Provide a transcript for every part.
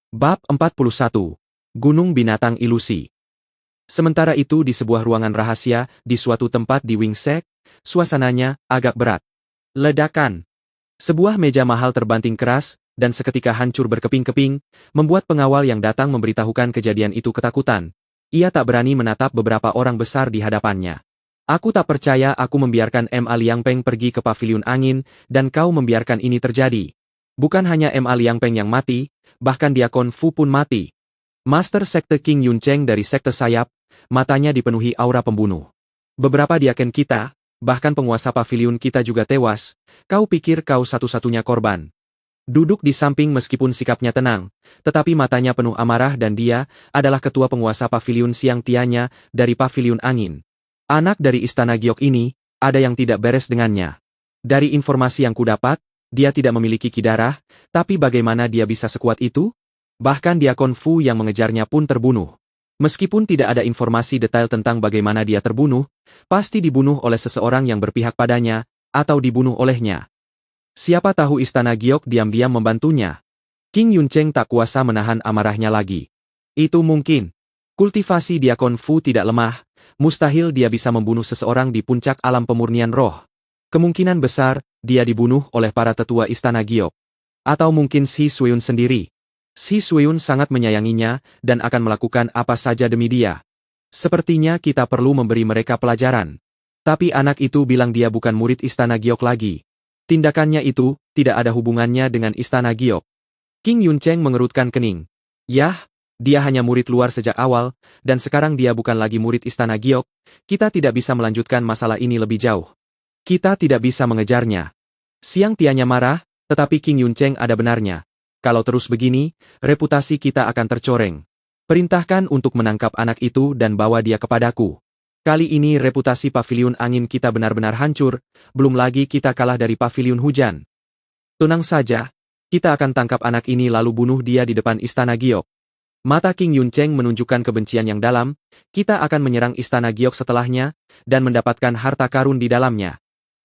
Bab 41. Gunung Binatang Ilusi. Sementara itu di sebuah ruangan rahasia, di suatu tempat di Wingsec, suasananya agak berat. Ledakan. Sebuah meja mahal terbanting keras, dan seketika hancur berkeping-keping, membuat pengawal yang datang memberitahukan kejadian itu ketakutan. Ia tak berani menatap beberapa orang besar di hadapannya. Aku tak percaya aku membiarkan Ma Liangpeng pergi ke paviliun angin, dan kau membiarkan ini terjadi. Bukan hanya Ma Liangpeng yang mati, bahkan Diakon Fu pun mati. Master Sekte King Yuncheng dari Sekte Sayap, matanya dipenuhi aura pembunuh. Beberapa diaken kita, bahkan penguasa paviliun kita juga tewas. Kau pikir kau satu-satunya korban? Duduk di samping meskipun sikapnya tenang, tetapi matanya penuh amarah dan dia adalah ketua penguasa paviliun Siang Tianya dari paviliun angin. Anak dari istana giok ini, ada yang tidak beres dengannya. Dari informasi yang kudapat, dia tidak memiliki ki darah, tapi bagaimana dia bisa sekuat itu? Bahkan Diakon Fu yang mengejarnya pun terbunuh. Meskipun tidak ada informasi detail tentang bagaimana dia terbunuh, pasti dibunuh oleh seseorang yang berpihak padanya, atau dibunuh olehnya. Siapa tahu istana giok diam-diam membantunya. King Yuncheng tak kuasa menahan amarahnya lagi. Itu mungkin. Kultivasi Diakon Fu tidak lemah, mustahil dia bisa membunuh seseorang di puncak alam pemurnian roh. Kemungkinan besar, dia dibunuh oleh para tetua istana giok. Atau mungkin Shi Suiyun sendiri. Shi Suiyun sangat menyayanginya, dan akan melakukan apa saja demi dia. Sepertinya kita perlu memberi mereka pelajaran. Tapi anak itu bilang dia bukan murid istana giok lagi. Tindakannya itu, tidak ada hubungannya dengan istana giok. King Yuncheng mengerutkan kening. Yah, dia hanya murid luar sejak awal, dan sekarang dia bukan lagi murid istana giok. Kita tidak bisa melanjutkan masalah ini lebih jauh. Kita tidak bisa mengejarnya. Siang Tianya marah, tetapi King Yuncheng ada benarnya. Kalau terus begini, reputasi kita akan tercoreng. Perintahkan untuk menangkap anak itu dan bawa dia kepadaku. Kali ini reputasi paviliun angin kita benar-benar hancur, belum lagi kita kalah dari paviliun hujan. Tenang saja, kita akan tangkap anak ini lalu bunuh dia di depan istana giok. Mata King Yuncheng menunjukkan kebencian yang dalam, kita akan menyerang istana giok setelahnya, dan mendapatkan harta karun di dalamnya.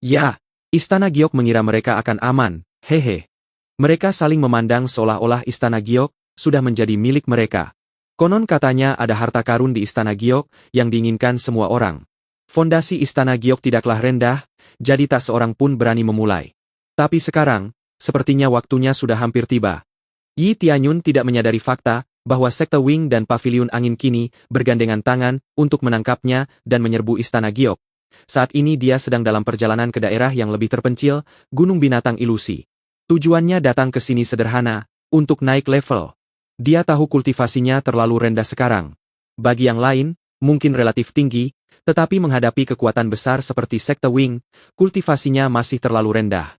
Ya, istana giok mengira mereka akan aman, hehe. Mereka saling memandang seolah-olah istana giok sudah menjadi milik mereka. Konon katanya ada harta karun di istana giok yang diinginkan semua orang. Fondasi istana giok tidaklah rendah, jadi tak seorang pun berani memulai. Tapi sekarang, sepertinya waktunya sudah hampir tiba. Yi Tianyun tidak menyadari fakta bahwa Sekte Wing dan Paviliun Angin kini bergandengan tangan untuk menangkapnya dan menyerbu istana giok. Saat ini dia sedang dalam perjalanan ke daerah yang lebih terpencil, Gunung Binatang Ilusi. Tujuannya datang ke sini sederhana, untuk naik level. Dia tahu kultivasinya terlalu rendah sekarang. Bagi yang lain, mungkin relatif tinggi, tetapi menghadapi kekuatan besar seperti Sekte Wing, kultivasinya masih terlalu rendah.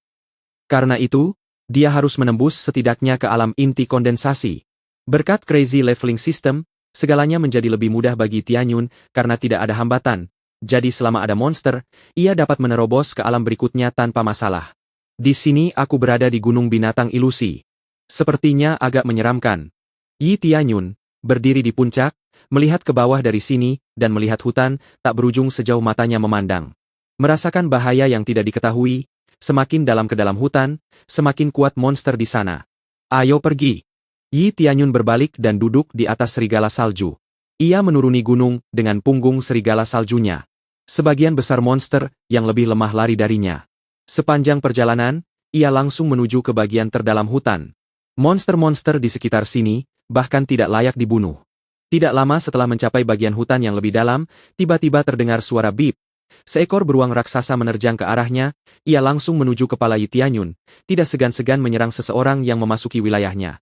Karena itu, dia harus menembus setidaknya ke alam inti kondensasi. Berkat Crazy Leveling System, segalanya menjadi lebih mudah bagi Tianyun karena tidak ada hambatan. Jadi selama ada monster, ia dapat menerobos ke alam berikutnya tanpa masalah. Di sini aku berada di Gunung Binatang Ilusi. Sepertinya agak menyeramkan. Yi Tianyun, berdiri di puncak, melihat ke bawah dari sini, dan melihat hutan, tak berujung sejauh matanya memandang. Merasakan bahaya yang tidak diketahui, semakin dalam ke dalam hutan, semakin kuat monster di sana. Ayo pergi. Yi Tianyun berbalik dan duduk di atas serigala salju. Ia menuruni gunung dengan punggung serigala saljunya. Sebagian besar monster yang lebih lemah lari darinya. Sepanjang perjalanan, ia langsung menuju ke bagian terdalam hutan. Monster-monster di sekitar sini, bahkan tidak layak dibunuh. Tidak lama setelah mencapai bagian hutan yang lebih dalam, tiba-tiba terdengar suara bip. Seekor beruang raksasa menerjang ke arahnya, ia langsung menuju kepala Yi Tianyun, tidak segan-segan menyerang seseorang yang memasuki wilayahnya.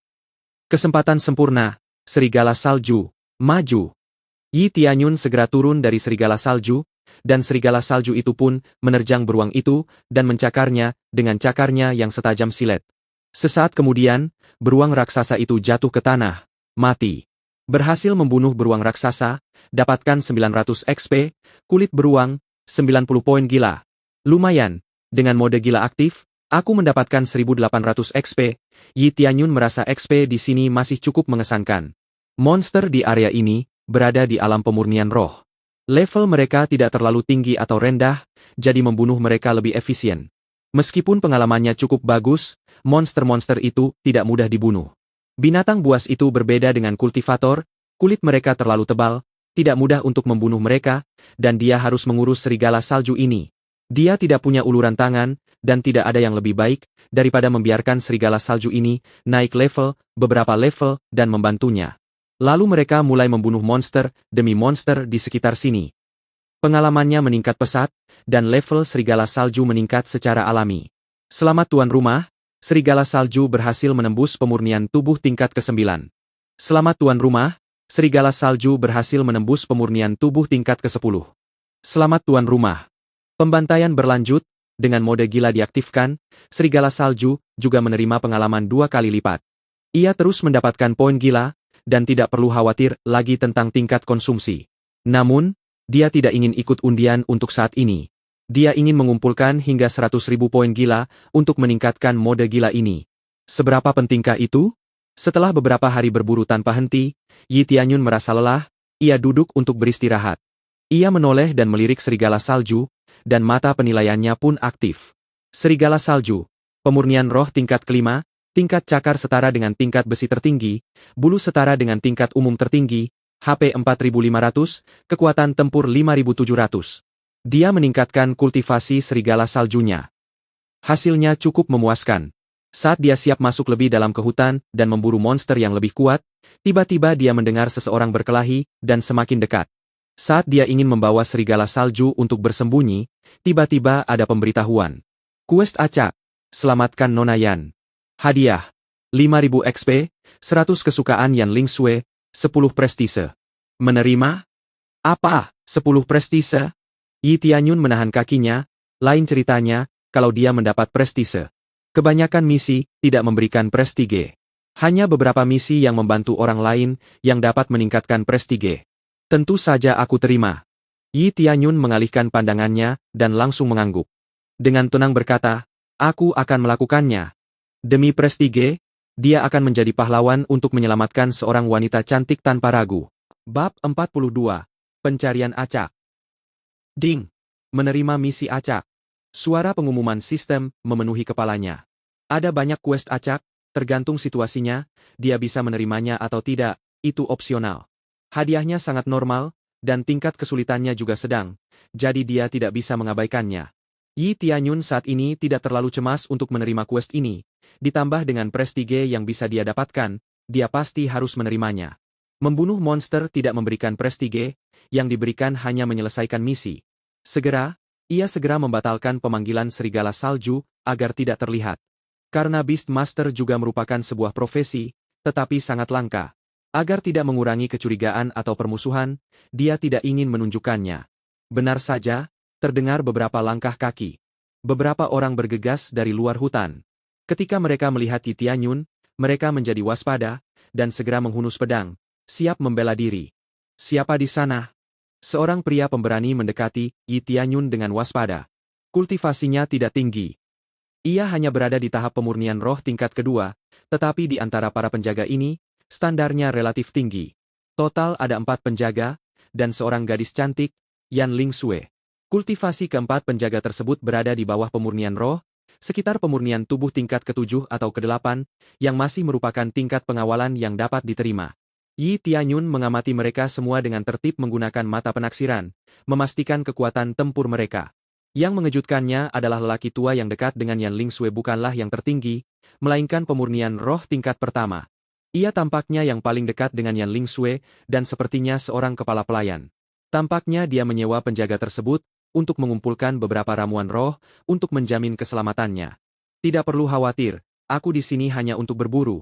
Kesempatan sempurna, serigala salju, maju. Yi Tianyun segera turun dari serigala salju, dan serigala salju itu pun menerjang beruang itu, dan mencakarnya, dengan cakarnya yang setajam silet. Sesaat kemudian, beruang raksasa itu jatuh ke tanah, mati. Berhasil membunuh beruang raksasa, dapatkan 900 XP, kulit beruang, 90 poin gila. Lumayan, dengan mode gila aktif, aku mendapatkan 1800 XP, Yi Tianyun merasa XP di sini masih cukup mengesankan. Monster di area ini, berada di alam pemurnian roh. Level mereka tidak terlalu tinggi atau rendah, jadi membunuh mereka lebih efisien. Meskipun pengalamannya cukup bagus, monster-monster itu tidak mudah dibunuh. Binatang buas itu berbeda dengan kultivator, kulit mereka terlalu tebal, tidak mudah untuk membunuh mereka, dan dia harus mengurus serigala salju ini. Dia tidak punya uluran tangan, dan tidak ada yang lebih baik daripada membiarkan serigala salju ini naik level, beberapa level, dan membantunya. Lalu mereka mulai membunuh monster demi monster di sekitar sini. Pengalamannya meningkat pesat, dan level serigala salju meningkat secara alami. Selamat tuan rumah, serigala salju berhasil menembus pemurnian tubuh tingkat ke-9. Selamat tuan rumah, serigala salju berhasil menembus pemurnian tubuh tingkat ke-10. Selamat tuan rumah. Pembantaian berlanjut, dengan mode gila diaktifkan, serigala salju juga menerima pengalaman 2 kali lipat. Ia terus mendapatkan poin gila, dan tidak perlu khawatir lagi tentang tingkat konsumsi. Namun, dia tidak ingin ikut undian untuk saat ini. Dia ingin mengumpulkan hingga 100.000 poin gila untuk meningkatkan mode gila ini. Seberapa pentingkah itu? Setelah beberapa hari berburu tanpa henti, Yi Tianyun merasa lelah, ia duduk untuk beristirahat. Ia menoleh dan melirik serigala salju, dan mata penilaiannya pun aktif. Serigala salju, pemurnian roh tingkat kelima, tingkat cakar setara dengan tingkat besi tertinggi, bulu setara dengan tingkat umum tertinggi, HP 4500, kekuatan tempur 5700. Dia meningkatkan kultivasi serigala saljunya. Hasilnya cukup memuaskan. Saat dia siap masuk lebih dalam ke hutan dan memburu monster yang lebih kuat, tiba-tiba dia mendengar seseorang berkelahi dan semakin dekat. Saat dia ingin membawa serigala salju untuk bersembunyi, tiba-tiba ada pemberitahuan. Quest acak. Selamatkan Nona Yan. Hadiah. 5.000 XP, 100 kesukaan Yan Ling Sui, 10 prestise. Menerima? Apa? 10 prestise? Yi Tianyun menahan kakinya, lain ceritanya, kalau dia mendapat prestise. Kebanyakan misi tidak memberikan prestige. Hanya beberapa misi yang membantu orang lain yang dapat meningkatkan prestige. Tentu saja aku terima. Yi Tianyun mengalihkan pandangannya dan langsung mengangguk. Dengan tenang berkata, aku akan melakukannya. Demi prestige, dia akan menjadi pahlawan untuk menyelamatkan seorang wanita cantik tanpa ragu. Bab 42. Pencarian acak. Ding. Menerima misi acak. Suara pengumuman sistem memenuhi kepalanya. Ada banyak quest acak, tergantung situasinya, dia bisa menerimanya atau tidak, itu opsional. Hadiahnya sangat normal, dan tingkat kesulitannya juga sedang, jadi dia tidak bisa mengabaikannya. Yi Tianyun saat ini tidak terlalu cemas untuk menerima quest ini, ditambah dengan prestige yang bisa dia dapatkan, dia pasti harus menerimanya. Membunuh monster tidak memberikan prestige, yang diberikan hanya menyelesaikan misi. Ia segera membatalkan pemanggilan serigala salju agar tidak terlihat. Karena Beastmaster juga merupakan sebuah profesi, tetapi sangat langka. Agar tidak mengurangi kecurigaan atau permusuhan, dia tidak ingin menunjukkannya. Benar saja, terdengar beberapa langkah kaki. Beberapa orang bergegas dari luar hutan. Ketika mereka melihat Yi Tianyun, mereka menjadi waspada, dan segera menghunus pedang, siap membela diri. Siapa di sana? Seorang pria pemberani mendekati Yi Tianyun dengan waspada. Kultivasinya tidak tinggi. Ia hanya berada di tahap pemurnian roh tingkat kedua, tetapi di antara para penjaga ini, standarnya relatif tinggi. Total ada 4 penjaga, dan seorang gadis cantik, Yan Ling Sui. Kultivasi keempat penjaga tersebut berada di bawah pemurnian roh, sekitar pemurnian tubuh tingkat ke-7 atau ke-8, yang masih merupakan tingkat pengawalan yang dapat diterima. Yi Tianyun mengamati mereka semua dengan tertib menggunakan mata penaksiran, memastikan kekuatan tempur mereka. Yang mengejutkannya adalah lelaki tua yang dekat dengan Yan Ling Sui bukanlah yang tertinggi, melainkan pemurnian roh tingkat pertama. Ia tampaknya yang paling dekat dengan Yan Ling Sui, dan sepertinya seorang kepala pelayan. Tampaknya dia menyewa penjaga tersebut, untuk mengumpulkan beberapa ramuan roh, untuk menjamin keselamatannya. Tidak perlu khawatir, aku di sini hanya untuk berburu.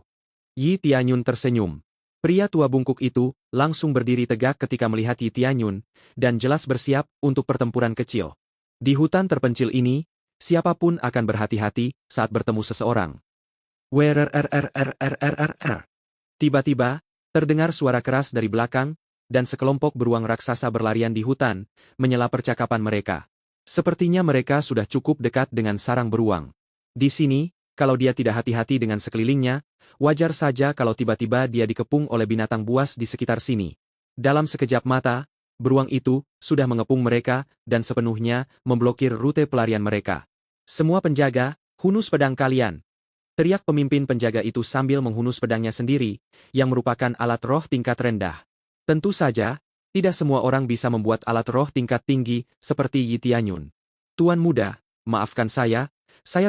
Yi Tianyun tersenyum. Pria tua bungkuk itu langsung berdiri tegak ketika melihat Yi Tianyun, dan jelas bersiap untuk pertempuran kecil. Di hutan terpencil ini, siapapun akan berhati-hati saat bertemu seseorang. Wrrrrrrrrrr. Tiba-tiba, terdengar suara keras dari belakang, dan sekelompok beruang raksasa berlarian di hutan, menyela percakapan mereka. Sepertinya mereka sudah cukup dekat dengan sarang beruang. Di sini, kalau dia tidak hati-hati dengan sekelilingnya, wajar saja kalau tiba-tiba dia dikepung oleh binatang buas di sekitar sini. Dalam sekejap mata, beruang itu sudah mengepung mereka dan sepenuhnya memblokir rute pelarian mereka. Semua penjaga, hunus pedang kalian. Teriak pemimpin penjaga itu sambil menghunus pedangnya sendiri, yang merupakan alat roh tingkat rendah. Tentu saja, tidak semua orang bisa membuat alat roh tingkat tinggi seperti Yi Tianyun. Tuan muda, maafkan saya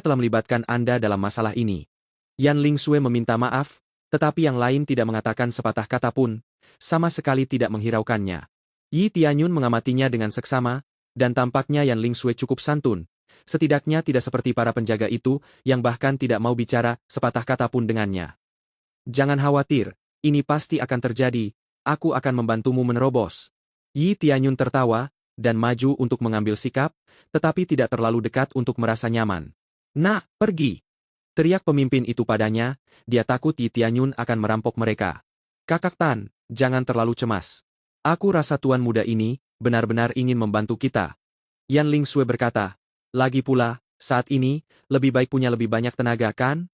telah melibatkan Anda dalam masalah ini. Yan Lingsue meminta maaf, tetapi yang lain tidak mengatakan sepatah kata pun, sama sekali tidak menghiraukannya. Yi Tianyun mengamatinya dengan seksama, dan tampaknya Yan Lingsue cukup santun. Setidaknya tidak seperti para penjaga itu, yang bahkan tidak mau bicara sepatah kata pun dengannya. Jangan khawatir, ini pasti akan terjadi, aku akan membantumu menerobos. Yi Tianyun tertawa, dan maju untuk mengambil sikap, tetapi tidak terlalu dekat untuk merasa nyaman. Nah, pergi! Teriak pemimpin itu padanya, dia takut Yi Tianyun akan merampok mereka. Kakak Tan, jangan terlalu cemas. Aku rasa tuan muda ini, benar-benar ingin membantu kita. Yan Lingsue berkata. Lagi pula, saat ini, lebih baik punya lebih banyak tenaga kan?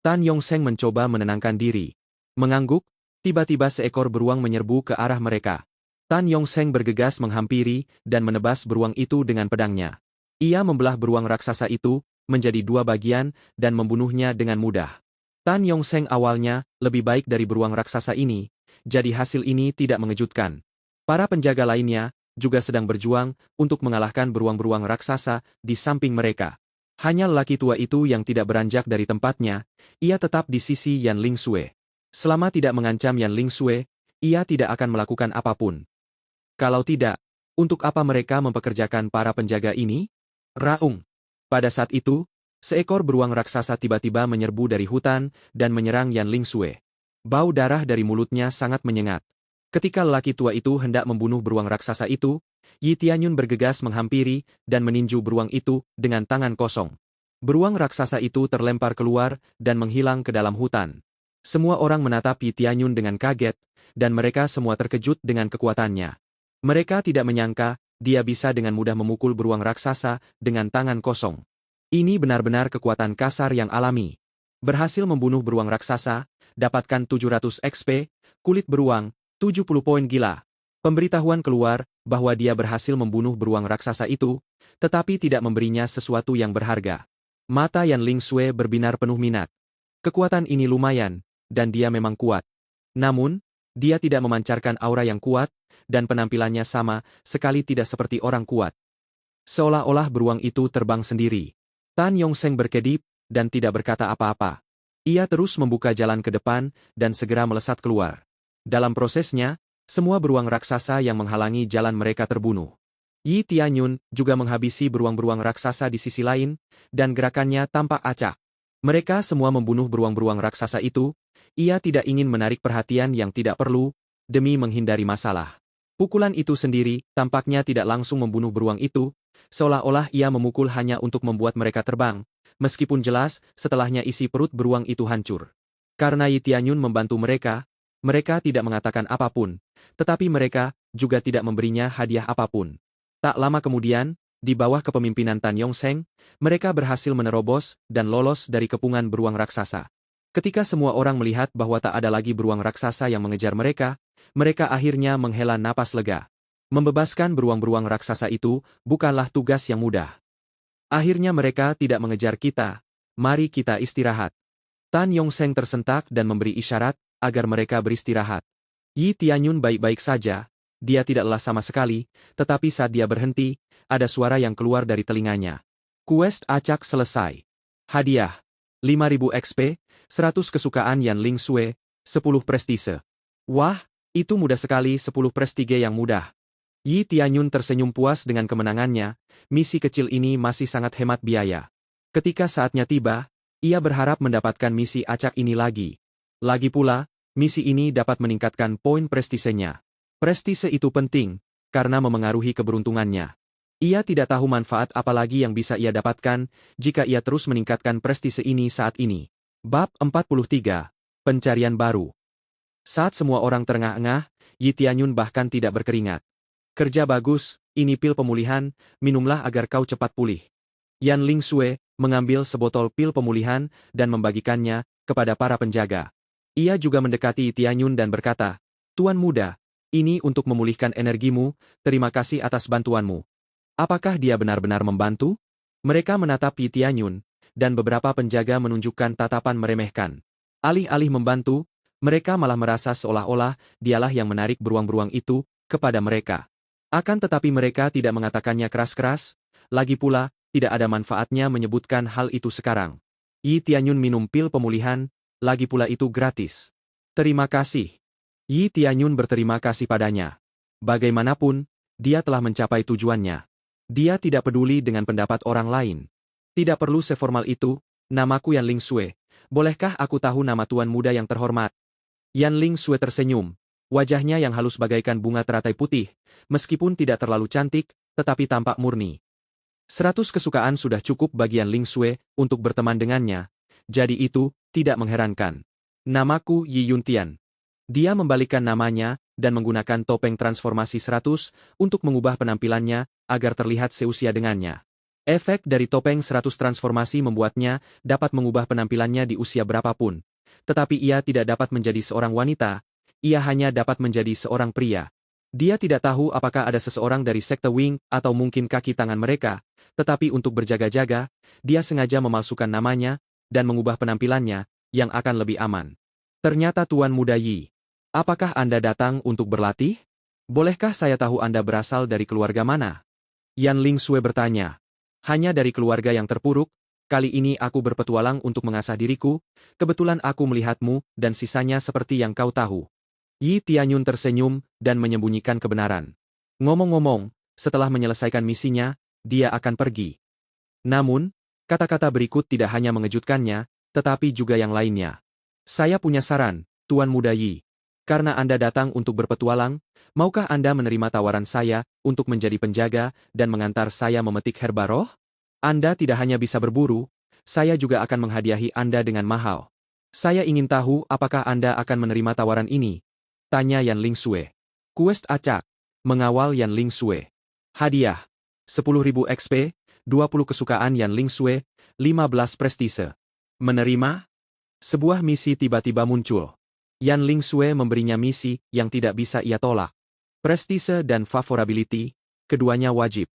Tan Yongseng mencoba menenangkan diri. Mengangguk, tiba-tiba seekor beruang menyerbu ke arah mereka. Tan Yongseng bergegas menghampiri dan menebas beruang itu dengan pedangnya. Ia membelah beruang raksasa itu menjadi dua bagian dan membunuhnya dengan mudah. Tan Yongseng awalnya lebih baik dari beruang raksasa ini, jadi hasil ini tidak mengejutkan. Para penjaga lainnya juga sedang berjuang untuk mengalahkan beruang-beruang raksasa di samping mereka. Hanya lelaki tua itu yang tidak beranjak dari tempatnya, ia tetap di sisi Yan Lingsue. Selama tidak mengancam Yan Lingsue, ia tidak akan melakukan apapun. Kalau tidak, untuk apa mereka mempekerjakan para penjaga ini? Raung. Pada saat itu, seekor beruang raksasa tiba-tiba menyerbu dari hutan dan menyerang Yan Lingsue. Bau darah dari mulutnya sangat menyengat. Ketika lelaki tua itu hendak membunuh beruang raksasa itu, Yi Tianyun bergegas menghampiri dan meninju beruang itu dengan tangan kosong. Beruang raksasa itu terlempar keluar dan menghilang ke dalam hutan. Semua orang menatap Yi Tianyun dengan kaget, dan mereka semua terkejut dengan kekuatannya. Mereka tidak menyangka, dia bisa dengan mudah memukul beruang raksasa dengan tangan kosong. Ini benar-benar kekuatan kasar yang alami. Berhasil membunuh beruang raksasa, dapatkan 700 XP, kulit beruang, 70 poin gila. Pemberitahuan keluar bahwa dia berhasil membunuh beruang raksasa itu, tetapi tidak memberinya sesuatu yang berharga. Mata Yan Lingsue berbinar penuh minat. Kekuatan ini lumayan, dan dia memang kuat. Namun, dia tidak memancarkan aura yang kuat, dan penampilannya sama sekali tidak seperti orang kuat. Seolah-olah beruang itu terbang sendiri. Tan Yongseng berkedip, dan tidak berkata apa-apa. Ia terus membuka jalan ke depan, dan segera melesat keluar. Dalam prosesnya, semua beruang raksasa yang menghalangi jalan mereka terbunuh. Yi Tianyun juga menghabisi beruang-beruang raksasa di sisi lain, dan gerakannya tampak acak. Mereka semua membunuh beruang-beruang raksasa itu, ia tidak ingin menarik perhatian yang tidak perlu, demi menghindari masalah. Pukulan itu sendiri tampaknya tidak langsung membunuh beruang itu, seolah-olah ia memukul hanya untuk membuat mereka terbang, meskipun jelas setelahnya isi perut beruang itu hancur. Karena Yi Tianyun membantu mereka tidak mengatakan apapun, tetapi mereka juga tidak memberinya hadiah apapun. Tak lama kemudian, di bawah kepemimpinan Tan Yongseng, mereka berhasil menerobos dan lolos dari kepungan beruang raksasa. Ketika semua orang melihat bahwa tak ada lagi beruang raksasa yang mengejar mereka akhirnya menghela napas lega. Membebaskan beruang-beruang raksasa itu bukanlah tugas yang mudah. Akhirnya mereka tidak mengejar kita, mari kita istirahat. Tan Yongseng tersentak dan memberi isyarat agar mereka beristirahat. Yi Tianyun baik-baik saja, dia tidak lelah sama sekali, tetapi saat dia berhenti, ada suara yang keluar dari telinganya. Quest acak selesai. Hadiah. 5.000 XP, 100 kesukaan Yan Lingsue, 10 prestise. Wah, itu mudah sekali 10 prestige yang mudah. Yi Tianyun tersenyum puas dengan kemenangannya, misi kecil ini masih sangat hemat biaya. Ketika saatnya tiba, ia berharap mendapatkan misi acak ini lagi. Lagi pula, misi ini dapat meningkatkan poin prestisenya. Prestise itu penting, karena memengaruhi keberuntungannya. Ia tidak tahu manfaat apa lagi yang bisa ia dapatkan, jika ia terus meningkatkan prestise ini saat ini. Bab 43. Pencarian baru. Saat semua orang terengah-engah, Yi Tianyun bahkan tidak berkeringat. Kerja bagus, ini pil pemulihan, minumlah agar kau cepat pulih. Yan Lingsue mengambil sebotol pil pemulihan dan membagikannya kepada para penjaga. Ia juga mendekati Yi Tianyun dan berkata, Tuan muda, ini untuk memulihkan energimu, terima kasih atas bantuanmu. Apakah dia benar-benar membantu? Mereka menatap Yi Tianyun, dan beberapa penjaga menunjukkan tatapan meremehkan. Alih-alih membantu, mereka malah merasa seolah-olah dialah yang menarik beruang-beruang itu kepada mereka. Akan tetapi mereka tidak mengatakannya keras-keras, lagi pula, tidak ada manfaatnya menyebutkan hal itu sekarang. Yi Tianyun minum pil pemulihan, lagi pula itu gratis. Terima kasih. Yi Tianyun berterima kasih padanya. Bagaimanapun, dia telah mencapai tujuannya. Dia tidak peduli dengan pendapat orang lain. Tidak perlu seformal itu, namaku Yan Ling Xue. Bolehkah aku tahu nama tuan muda yang terhormat? Yan Ling Xue tersenyum. Wajahnya yang halus bagaikan bunga teratai putih, meskipun tidak terlalu cantik, tetapi tampak murni. 100 kesukaan sudah cukup bagi Yan Ling Xue untuk berteman dengannya, jadi itu tidak mengherankan. Namaku Yi Yuntian. Dia membalikkan namanya dan menggunakan topeng transformasi 100 untuk mengubah penampilannya agar terlihat seusia dengannya. Efek dari topeng 100 transformasi membuatnya dapat mengubah penampilannya di usia berapapun. Tetapi ia tidak dapat menjadi seorang wanita, ia hanya dapat menjadi seorang pria. Dia tidak tahu apakah ada seseorang dari sekte Wing atau mungkin kaki tangan mereka, tetapi untuk berjaga-jaga, dia sengaja memalsukan namanya dan mengubah penampilannya yang akan lebih aman. Ternyata Tuan Muda Yi. Apakah Anda datang untuk berlatih? Bolehkah saya tahu Anda berasal dari keluarga mana? Yan Ling Xue bertanya. Hanya dari keluarga yang terpuruk, kali ini aku berpetualang untuk mengasah diriku, kebetulan aku melihatmu dan sisanya seperti yang kau tahu. Yi Tianyun tersenyum dan menyembunyikan kebenaran. Ngomong-ngomong, setelah menyelesaikan misinya, dia akan pergi. Namun, kata-kata berikut tidak hanya mengejutkannya, tetapi juga yang lainnya. Saya punya saran, Tuan Muda Yi. Karena Anda datang untuk berpetualang, maukah Anda menerima tawaran saya untuk menjadi penjaga dan mengantar saya memetik herba roh? Anda tidak hanya bisa berburu, saya juga akan menghadiahi Anda dengan mahal. Saya ingin tahu apakah Anda akan menerima tawaran ini? Tanya Yan Ling Xue. Quest acak. Mengawal Yan Ling Xue. Hadiah. 10.000 XP, 20 kesukaan Yan Ling Xue, 15 prestise. Menerima? Sebuah misi tiba-tiba muncul. Yan Ling Xue memberinya misi yang tidak bisa ia tolak. Prestise dan favorability, keduanya wajib.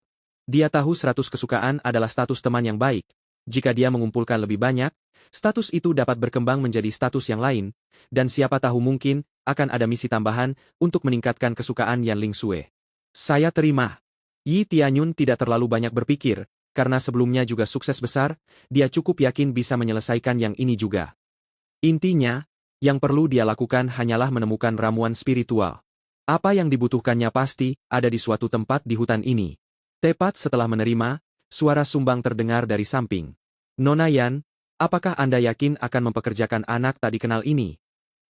Dia tahu 100 kesukaan adalah status teman yang baik. Jika dia mengumpulkan lebih banyak, status itu dapat berkembang menjadi status yang lain, dan siapa tahu mungkin akan ada misi tambahan untuk meningkatkan kesukaan Yan Ling Xue. Saya terima. Yi Tianyun tidak terlalu banyak berpikir, karena sebelumnya juga sukses besar, dia cukup yakin bisa menyelesaikan yang ini juga. Intinya, yang perlu dia lakukan hanyalah menemukan ramuan spiritual. Apa yang dibutuhkannya pasti ada di suatu tempat di hutan ini. Tepat setelah menerima, suara sumbang terdengar dari samping. Nona Yan, apakah Anda yakin akan mempekerjakan anak tak dikenal ini?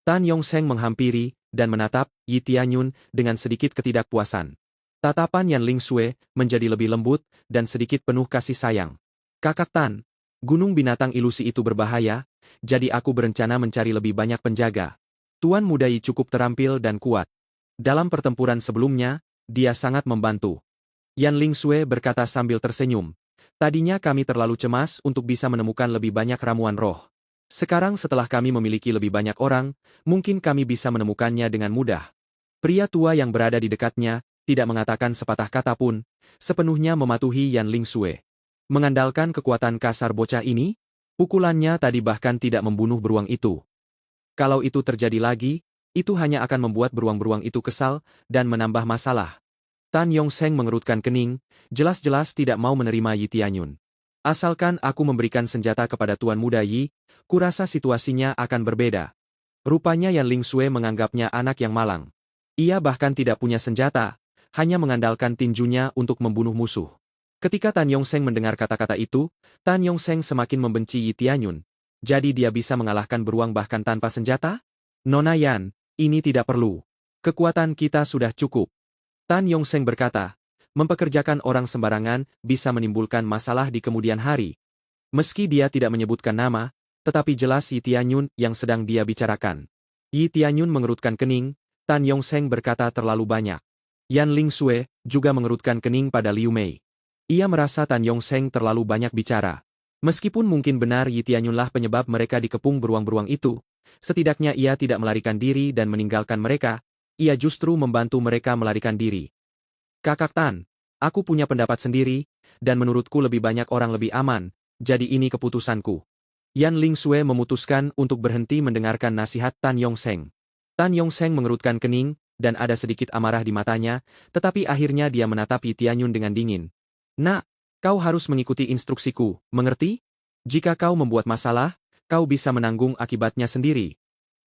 Tan Yongsheng menghampiri dan menatap Yi Tianyun dengan sedikit ketidakpuasan. Tatapan Yan Ling Xue menjadi lebih lembut dan sedikit penuh kasih sayang. Kakak Tan, gunung binatang ilusi itu berbahaya, jadi aku berencana mencari lebih banyak penjaga. Tuan Muda Yi cukup terampil dan kuat. Dalam pertempuran sebelumnya, dia sangat membantu. Yan Ling Xue berkata sambil tersenyum. Tadinya kami terlalu cemas untuk bisa menemukan lebih banyak ramuan roh. Sekarang setelah kami memiliki lebih banyak orang, mungkin kami bisa menemukannya dengan mudah. Pria tua yang berada di dekatnya, tidak mengatakan sepatah kata pun, sepenuhnya mematuhi Yan Ling Xue. Mengandalkan kekuatan kasar bocah ini, pukulannya tadi bahkan tidak membunuh beruang itu. Kalau itu terjadi lagi, itu hanya akan membuat beruang-beruang itu kesal dan menambah masalah. Tan Yongsheng mengerutkan kening, jelas-jelas tidak mau menerima Yi Tianyun. Asalkan aku memberikan senjata kepada Tuan Muda Yi, kurasa situasinya akan berbeda. Rupanya Yan Ling Xue menganggapnya anak yang malang. Ia bahkan tidak punya senjata, hanya mengandalkan tinjunya untuk membunuh musuh. Ketika Tan Yongsheng mendengar kata-kata itu, Tan Yongsheng semakin membenci Yi Tianyun. Jadi dia bisa mengalahkan beruang bahkan tanpa senjata? Nona Yan, ini tidak perlu. Kekuatan kita sudah cukup. Tan Yongsheng berkata, mempekerjakan orang sembarangan bisa menimbulkan masalah di kemudian hari. Meski dia tidak menyebutkan nama, tetapi jelas Yi Tianyun yang sedang dia bicarakan. Yi Tianyun mengerutkan kening, Tan Yongsheng berkata terlalu banyak. Yan Ling Xue juga mengerutkan kening pada Liu Mei. Ia merasa Tan Yongsheng terlalu banyak bicara. Meskipun mungkin benar Yi Tianyunlah penyebab mereka dikepung beruang-beruang itu, setidaknya ia tidak melarikan diri dan meninggalkan mereka, ia justru membantu mereka melarikan diri. Kakak Tan, aku punya pendapat sendiri, dan menurutku lebih banyak orang lebih aman, jadi ini keputusanku. Yan Lingsue memutuskan untuk berhenti mendengarkan nasihat Tan Yongseng. Tan Yongseng mengerutkan kening, dan ada sedikit amarah di matanya, tetapi akhirnya dia menatap Yi Tianyun dengan dingin. Nak, kau harus mengikuti instruksiku, mengerti? Jika kau membuat masalah, kau bisa menanggung akibatnya sendiri.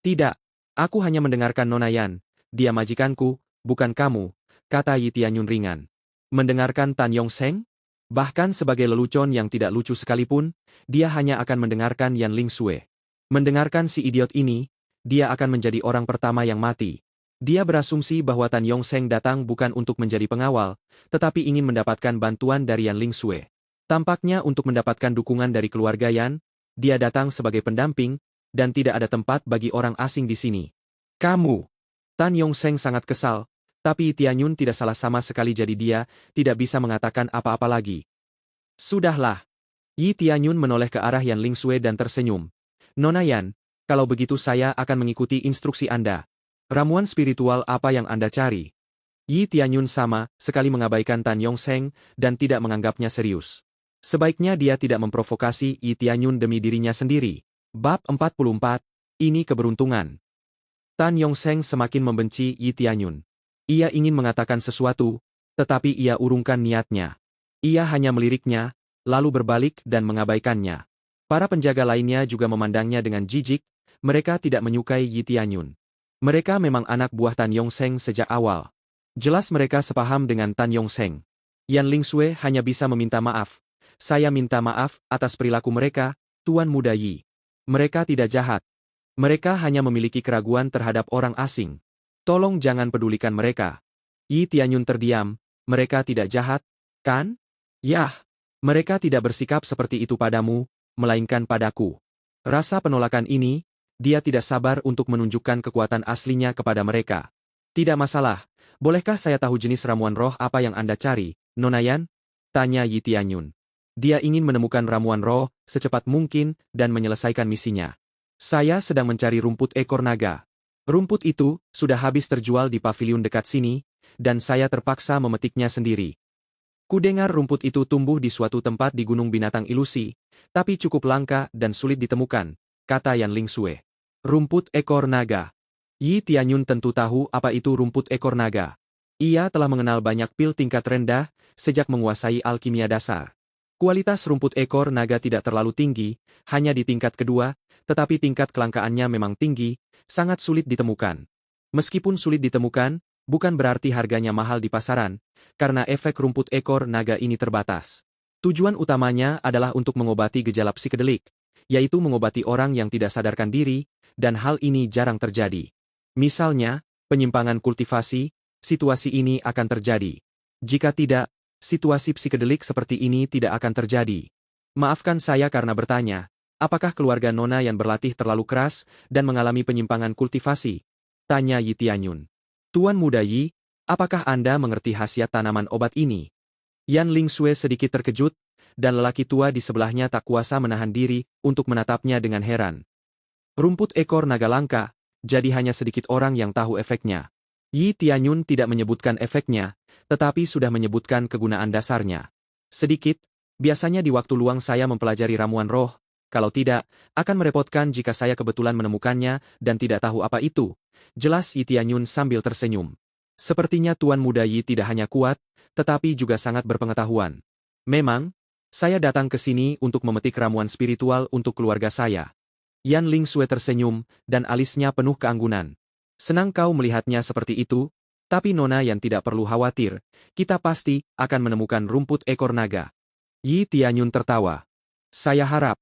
Tidak, aku hanya mendengarkan Nona Yan, dia majikanku, bukan kamu, kata Yi Tianyun ringan. Mendengarkan Tan Yongseng? Bahkan sebagai lelucon yang tidak lucu sekalipun, dia hanya akan mendengarkan Yan Lingsue. Mendengarkan si idiot ini, dia akan menjadi orang pertama yang mati. Dia berasumsi bahwa Tan Yongseng datang bukan untuk menjadi pengawal, tetapi ingin mendapatkan bantuan dari Yan Lingsue. Tampaknya untuk mendapatkan dukungan dari keluarga Yan, dia datang sebagai pendamping, dan tidak ada tempat bagi orang asing di sini. Kamu! Tan Yongseng sangat kesal, tapi Tianyun tidak salah sama sekali jadi dia tidak bisa mengatakan apa-apa lagi. Sudahlah. Yi Tianyun menoleh ke arah Yan Lingsue dan tersenyum. Nona Yan, kalau begitu saya akan mengikuti instruksi Anda. Ramuan spiritual apa yang Anda cari? Yi Tianyun sama sekali mengabaikan Tan Yongseng dan tidak menganggapnya serius. Sebaiknya dia tidak memprovokasi Yi Tianyun demi dirinya sendiri. Bab 44, ini keberuntungan. Tan Yongseng semakin membenci Yi Tianyun. Ia ingin mengatakan sesuatu, tetapi ia urungkan niatnya. Ia hanya meliriknya, lalu berbalik dan mengabaikannya. Para penjaga lainnya juga memandangnya dengan jijik, mereka tidak menyukai Yi Tianyun. Mereka memang anak buah Tan Yongseng sejak awal. Jelas mereka sepaham dengan Tan Yongseng. Yan Lingsue hanya bisa meminta maaf. Saya minta maaf atas perilaku mereka, Tuan Muda Yi. Mereka tidak jahat. Mereka hanya memiliki keraguan terhadap orang asing. Tolong jangan pedulikan mereka. Yi Tianyun terdiam, mereka tidak jahat, kan? Yah, mereka tidak bersikap seperti itu padamu, melainkan padaku. Rasa penolakan ini, dia tidak sabar untuk menunjukkan kekuatan aslinya kepada mereka. Tidak masalah, bolehkah saya tahu jenis ramuan roh apa yang Anda cari, Nona Yan? Tanya Yi Tianyun. Dia ingin menemukan ramuan roh secepat mungkin dan menyelesaikan misinya. Saya sedang mencari rumput ekor naga. Rumput itu sudah habis terjual di paviliun dekat sini, dan saya terpaksa memetiknya sendiri. Kudengar rumput itu tumbuh di suatu tempat di Gunung Binatang Ilusi, tapi cukup langka dan sulit ditemukan, kata Yan Lingsue. Rumput ekor naga. Yi Tianyun tentu tahu apa itu rumput ekor naga. Ia telah mengenal banyak pil tingkat rendah sejak menguasai alkimia dasar. Kualitas rumput ekor naga tidak terlalu tinggi, hanya di tingkat kedua, tetapi tingkat kelangkaannya memang tinggi, sangat sulit ditemukan. Meskipun sulit ditemukan, bukan berarti harganya mahal di pasaran, karena efek rumput ekor naga ini terbatas. Tujuan utamanya adalah untuk mengobati gejala psikedelik, yaitu mengobati orang yang tidak sadarkan diri, dan hal ini jarang terjadi. Misalnya, penyimpangan kultivasi, situasi ini akan terjadi. Jika tidak, situasi psikedelik seperti ini tidak akan terjadi. Maafkan saya karena bertanya, apakah keluarga Nona yang berlatih terlalu keras dan mengalami penyimpangan kultivasi? Tanya Yi Tianyun. Tuan Muda Yi, apakah Anda mengerti khasiat tanaman obat ini? Yan Lingsue sedikit terkejut, dan lelaki tua di sebelahnya tak kuasa menahan diri untuk menatapnya dengan heran. Rumput ekor naga langka, jadi hanya sedikit orang yang tahu efeknya. Yi Tianyun tidak menyebutkan efeknya, tetapi sudah menyebutkan kegunaan dasarnya. Sedikit, biasanya di waktu luang saya mempelajari ramuan roh, kalau tidak, akan merepotkan jika saya kebetulan menemukannya dan tidak tahu apa itu. Jelas Yi Tianyun sambil tersenyum. Sepertinya Tuan Muda Yi tidak hanya kuat, tetapi juga sangat berpengetahuan. Memang, saya datang ke sini untuk memetik ramuan spiritual untuk keluarga saya. Yan Lingsue tersenyum, dan alisnya penuh keanggunan. Senang kau melihatnya seperti itu, tapi Nona yang tidak perlu khawatir, kita pasti akan menemukan rumput ekor naga. Yi Tianyun tertawa. Saya harap.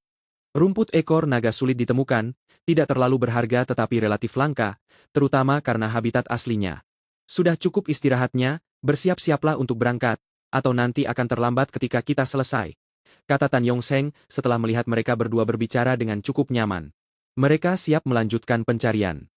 Rumput ekor naga sulit ditemukan, tidak terlalu berharga tetapi relatif langka, terutama karena habitat aslinya. Sudah cukup istirahatnya, bersiap-siaplah untuk berangkat, atau nanti akan terlambat ketika kita selesai, kata Tan Yongseng setelah melihat mereka berdua berbicara dengan cukup nyaman. Mereka siap melanjutkan pencarian.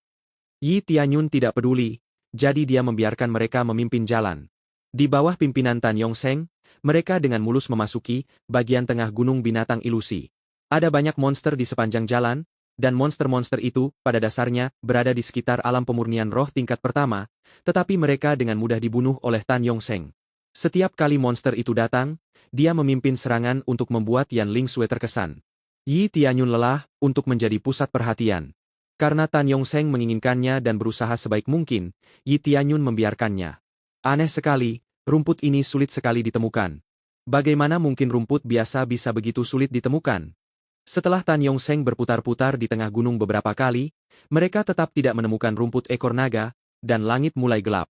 Yi Tianyun tidak peduli, jadi dia membiarkan mereka memimpin jalan. Di bawah pimpinan Tan Yongseng, mereka dengan mulus memasuki bagian tengah Gunung Binatang Ilusi. Ada banyak monster di sepanjang jalan, dan monster-monster itu, pada dasarnya, berada di sekitar alam pemurnian roh tingkat pertama, tetapi mereka dengan mudah dibunuh oleh Tan Yongseng. Setiap kali monster itu datang, dia memimpin serangan untuk membuat Yan Lingsue terkesan. Yi Tianyun lelah untuk menjadi pusat perhatian. Karena Tan Yongseng menginginkannya dan berusaha sebaik mungkin, Yi Tianyun membiarkannya. Aneh sekali, rumput ini sulit sekali ditemukan. Bagaimana mungkin rumput biasa bisa begitu sulit ditemukan? Setelah Tan Yongseng berputar-putar di tengah gunung beberapa kali, mereka tetap tidak menemukan rumput ekor naga, dan langit mulai gelap.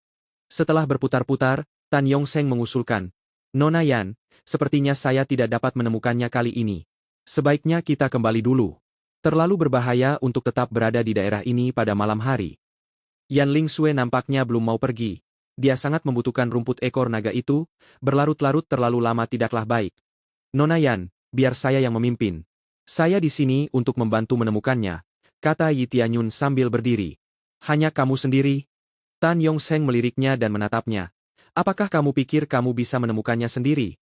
Setelah berputar-putar, Tan Yongseng mengusulkan, "Nona Yan, sepertinya saya tidak dapat menemukannya kali ini. Sebaiknya kita kembali dulu. Terlalu berbahaya untuk tetap berada di daerah ini pada malam hari." Yan Lingsue nampaknya belum mau pergi. Dia sangat membutuhkan rumput ekor naga itu, berlarut-larut terlalu lama tidaklah baik. "Nona Yan, biar saya yang memimpin. Saya di sini untuk membantu menemukannya," kata Yi Tianyun sambil berdiri. "Hanya kamu sendiri?" Tan Yongseng meliriknya dan menatapnya. "Apakah kamu pikir kamu bisa menemukannya sendiri?"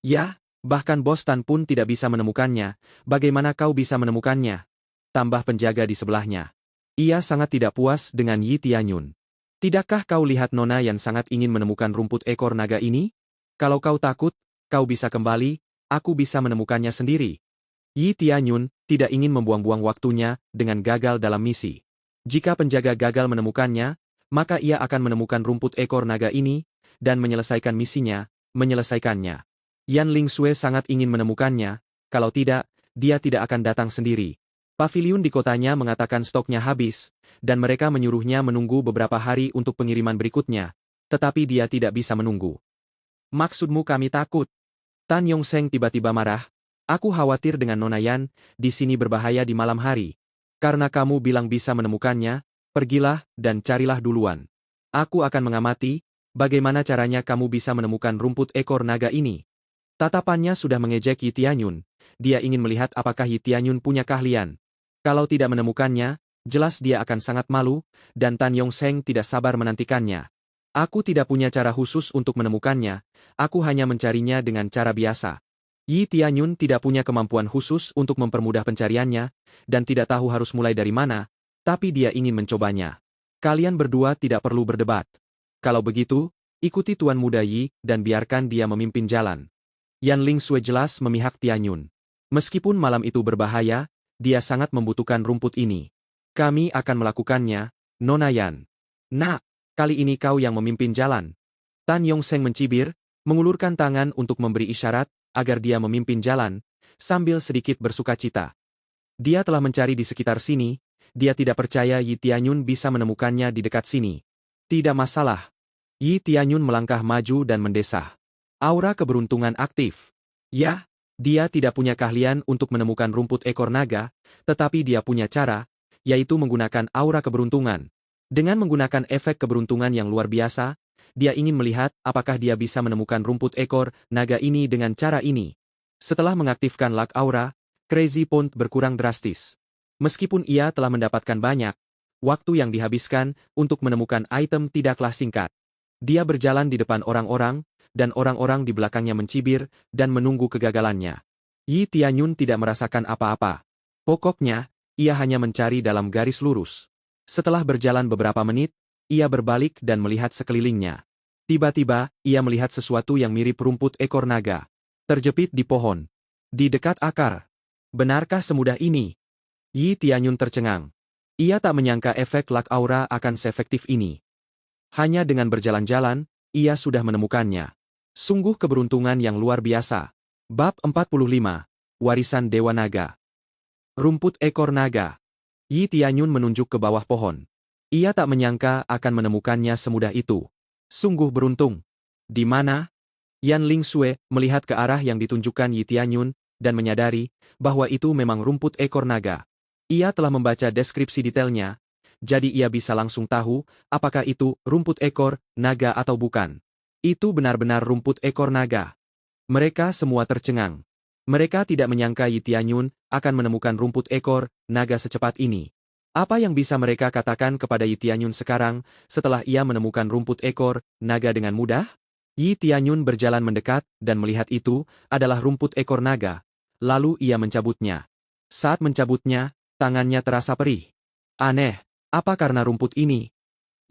"Ya, bahkan Bos Tan pun tidak bisa menemukannya, bagaimana kau bisa menemukannya?" tambah penjaga di sebelahnya. Ia sangat tidak puas dengan Yi Tianyun. "Tidakkah kau lihat Nona yang sangat ingin menemukan rumput ekor naga ini? Kalau kau takut, kau bisa kembali, aku bisa menemukannya sendiri." Yi Tianyun tidak ingin membuang-buang waktunya dengan gagal dalam misi. Jika penjaga gagal menemukannya, maka ia akan menemukan rumput ekor naga ini, dan menyelesaikan misinya, menyelesaikannya. Yan Lingsue sangat ingin menemukannya, kalau tidak, dia tidak akan datang sendiri. Paviliun di kotanya mengatakan stoknya habis, dan mereka menyuruhnya menunggu beberapa hari untuk pengiriman berikutnya, tetapi dia tidak bisa menunggu. "Maksudmu kami takut?" Tan Yongseng tiba-tiba marah. "Aku khawatir dengan Nona Yan, di sini berbahaya di malam hari. Karena kamu bilang bisa menemukannya, pergilah dan carilah duluan. Aku akan mengamati, bagaimana caranya kamu bisa menemukan rumput ekor naga ini." Tatapannya sudah mengejek Yi Tianyun. Dia ingin melihat apakah Yi Tianyun punya keahlian. Kalau tidak menemukannya, jelas dia akan sangat malu, dan Tan Yongseng tidak sabar menantikannya. "Aku tidak punya cara khusus untuk menemukannya, aku hanya mencarinya dengan cara biasa." Yi Tianyun tidak punya kemampuan khusus untuk mempermudah pencariannya, dan tidak tahu harus mulai dari mana, tapi dia ingin mencobanya. "Kalian berdua tidak perlu berdebat. Kalau begitu, ikuti Tuan Muda Yi dan biarkan dia memimpin jalan." Yan Lingsue jelas memihak Tianyun. Meskipun malam itu berbahaya, dia sangat membutuhkan rumput ini. "Kami akan melakukannya, Nona Yan." "Nak, kali ini kau yang memimpin jalan." Tan Yongseng mencibir, mengulurkan tangan untuk memberi isyarat, agar dia memimpin jalan, sambil sedikit bersukacita. Dia telah mencari di sekitar sini, dia tidak percaya Yi Tianyun bisa menemukannya di dekat sini. "Tidak masalah." Yi Tianyun melangkah maju dan mendesah. Aura keberuntungan aktif. Ya, dia tidak punya keahlian untuk menemukan rumput ekor naga, tetapi dia punya cara, yaitu menggunakan aura keberuntungan. Dengan menggunakan efek keberuntungan yang luar biasa, dia ingin melihat apakah dia bisa menemukan rumput ekor naga ini dengan cara ini. Setelah mengaktifkan luck aura, Crazy Pond berkurang drastis. Meskipun ia telah mendapatkan banyak, waktu yang dihabiskan untuk menemukan item tidaklah singkat. Dia berjalan di depan orang-orang, dan orang-orang di belakangnya mencibir dan menunggu kegagalannya. Yi Tianyun tidak merasakan apa-apa. Pokoknya, ia hanya mencari dalam garis lurus. Setelah berjalan beberapa menit, ia berbalik dan melihat sekelilingnya. Tiba-tiba, ia melihat sesuatu yang mirip rumput ekor naga. Terjepit di pohon. Di dekat akar. Benarkah semudah ini? Yi Tianyun tercengang. Ia tak menyangka efek luck aura akan seefektif ini. Hanya dengan berjalan-jalan, ia sudah menemukannya. Sungguh keberuntungan yang luar biasa. Bab 45. Warisan Dewa Naga. Rumput ekor naga. Yi Tianyun menunjuk ke bawah pohon. Ia tak menyangka akan menemukannya semudah itu. Sungguh beruntung. Di mana? Yan Lingsue melihat ke arah yang ditunjukkan Yi Tianyun, dan menyadari bahwa itu memang rumput ekor naga. Ia telah membaca deskripsi detailnya, jadi ia bisa langsung tahu apakah itu rumput ekor naga atau bukan. Itu benar-benar rumput ekor naga. Mereka semua tercengang. Mereka tidak menyangka Yi Tianyun akan menemukan rumput ekor naga secepat ini. Apa yang bisa mereka katakan kepada Yi Tianyun sekarang setelah ia menemukan rumput ekor naga dengan mudah? Yi Tianyun berjalan mendekat dan melihat itu adalah rumput ekor naga. Lalu ia mencabutnya. Saat mencabutnya, tangannya terasa perih. Aneh, apa karena rumput ini?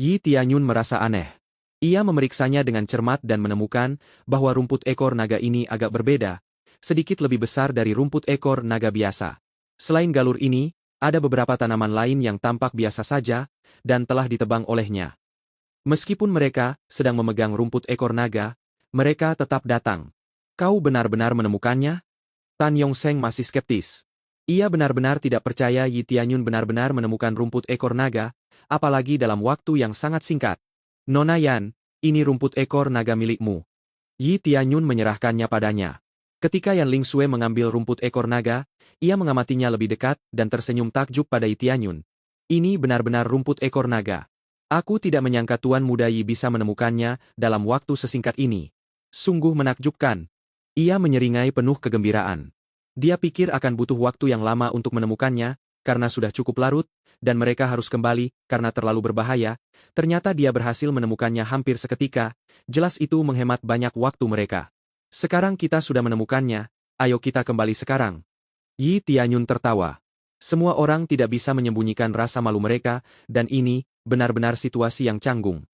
Yi Tianyun merasa aneh. Ia memeriksanya dengan cermat dan menemukan bahwa rumput ekor naga ini agak berbeda, sedikit lebih besar dari rumput ekor naga biasa. Selain galur ini, ada beberapa tanaman lain yang tampak biasa saja, dan telah ditebang olehnya. Meskipun mereka sedang memegang rumput ekor naga, mereka tetap datang. Kau benar-benar menemukannya? Tan Yongseng masih skeptis. Ia benar-benar tidak percaya Yi Tianyun benar-benar menemukan rumput ekor naga, apalagi dalam waktu yang sangat singkat. Nona Yan, ini rumput ekor naga milikmu. Yi Tianyun menyerahkannya padanya. Ketika Yan Lingsue mengambil rumput ekor naga, ia mengamatinya lebih dekat dan tersenyum takjub pada Yi Tianyun. Ini benar-benar rumput ekor naga. Aku tidak menyangka Tuan Muda Yi bisa menemukannya dalam waktu sesingkat ini. Sungguh menakjubkan. Ia menyeringai penuh kegembiraan. Dia pikir akan butuh waktu yang lama untuk menemukannya, karena sudah cukup larut, dan mereka harus kembali, karena terlalu berbahaya. Ternyata dia berhasil menemukannya hampir seketika, jelas itu menghemat banyak waktu mereka. Sekarang kita sudah menemukannya, ayo kita kembali sekarang. Yi Tianyun tertawa. Semua orang tidak bisa menyembunyikan rasa malu mereka, dan ini, benar-benar situasi yang canggung.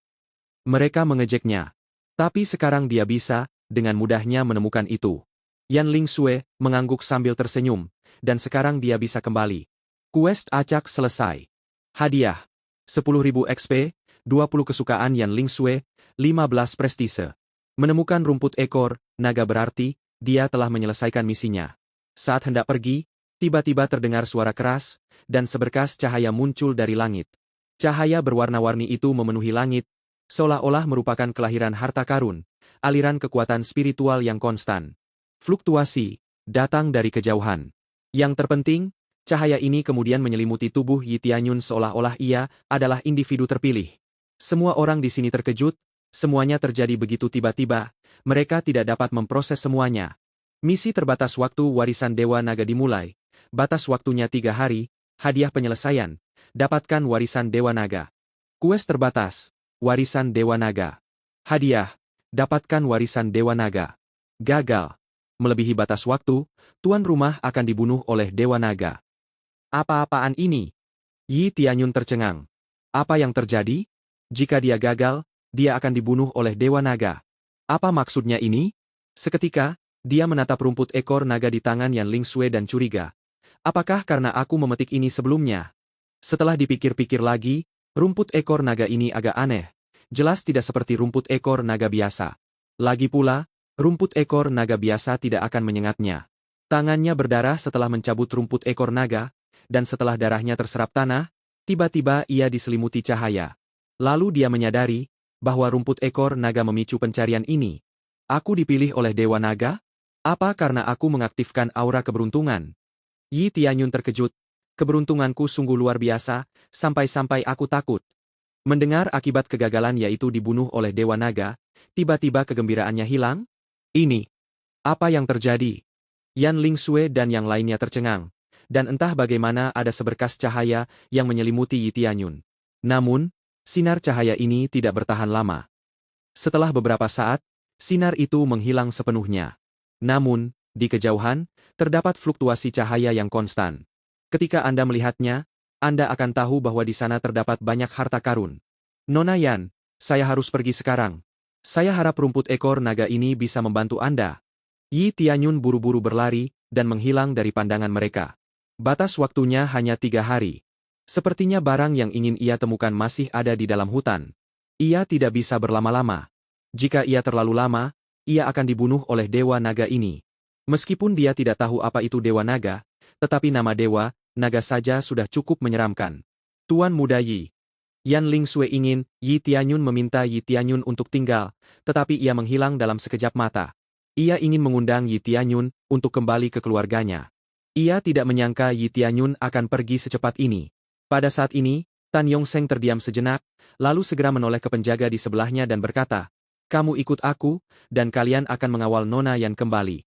Mereka mengejeknya. Tapi sekarang dia bisa, dengan mudahnya menemukan itu. Yan Lingsue mengangguk sambil tersenyum, dan sekarang dia bisa kembali. Quest acak selesai. Hadiah. 10.000 XP, 20 kesukaan Yan Lingsue, 15 prestise. Menemukan rumput ekor naga berarti, dia telah menyelesaikan misinya. Saat hendak pergi, tiba-tiba terdengar suara keras, dan seberkas cahaya muncul dari langit. Cahaya berwarna-warni itu memenuhi langit, seolah-olah merupakan kelahiran harta karun, aliran kekuatan spiritual yang konstan. Fluktuasi, datang dari kejauhan. Yang terpenting, cahaya ini kemudian menyelimuti tubuh Yi Tianyun seolah-olah ia adalah individu terpilih. Semua orang di sini terkejut, semuanya terjadi begitu tiba-tiba, mereka tidak dapat memproses semuanya. Misi terbatas waktu warisan Dewa Naga dimulai, batas waktunya 3 hari, hadiah penyelesaian, dapatkan warisan Dewa Naga. Quest terbatas, warisan Dewa Naga. Hadiah, dapatkan warisan Dewa Naga. Gagal. Melebihi batas waktu, tuan rumah akan dibunuh oleh Dewa Naga. Apa-apaan ini? Yi Tianyun tercengang. Apa yang terjadi? Jika dia gagal, dia akan dibunuh oleh Dewa Naga. Apa maksudnya ini? Seketika, dia menatap rumput ekor naga di tangan Yan Lingsue dan curiga. Apakah karena aku memetik ini sebelumnya? Setelah dipikir-pikir lagi, rumput ekor naga ini agak aneh. Jelas tidak seperti rumput ekor naga biasa. Lagi pula, rumput ekor naga biasa tidak akan menyengatnya. Tangannya berdarah setelah mencabut rumput ekor naga, dan setelah darahnya terserap tanah, tiba-tiba ia diselimuti cahaya. Lalu dia menyadari bahwa rumput ekor naga memicu pencarian ini. Aku dipilih oleh Dewa Naga? Apa karena aku mengaktifkan aura keberuntungan? Yi Tianyun terkejut. Keberuntunganku sungguh luar biasa, sampai-sampai aku takut. Mendengar akibat kegagalan yaitu dibunuh oleh Dewa Naga, tiba-tiba kegembiraannya hilang? Ini. Apa yang terjadi? Yan Lingsue dan yang lainnya tercengang. Dan entah bagaimana ada seberkas cahaya yang menyelimuti Yi Tianyun. Namun, sinar cahaya ini tidak bertahan lama. Setelah beberapa saat, sinar itu menghilang sepenuhnya. Namun, di kejauhan, terdapat fluktuasi cahaya yang konstan. Ketika Anda melihatnya, Anda akan tahu bahwa di sana terdapat banyak harta karun. Nona Yan, saya harus pergi sekarang. Saya harap rumput ekor naga ini bisa membantu Anda. Yi Tianyun buru-buru berlari, dan menghilang dari pandangan mereka. Batas waktunya hanya 3 hari. Sepertinya barang yang ingin ia temukan masih ada di dalam hutan. Ia tidak bisa berlama-lama. Jika ia terlalu lama, ia akan dibunuh oleh Dewa Naga ini. Meskipun dia tidak tahu apa itu Dewa Naga, tetapi nama Dewa Naga saja sudah cukup menyeramkan. Tuan Muda Yi. Yan Lingsue ingin Yi Tianyun meminta Yi Tianyun untuk tinggal, tetapi ia menghilang dalam sekejap mata. Ia ingin mengundang Yi Tianyun untuk kembali ke keluarganya. Ia tidak menyangka Yi Tianyun akan pergi secepat ini. Pada saat ini, Tan Yongseng terdiam sejenak, lalu segera menoleh ke penjaga di sebelahnya dan berkata, "Kamu ikut aku, dan kalian akan mengawal Nona Yan kembali.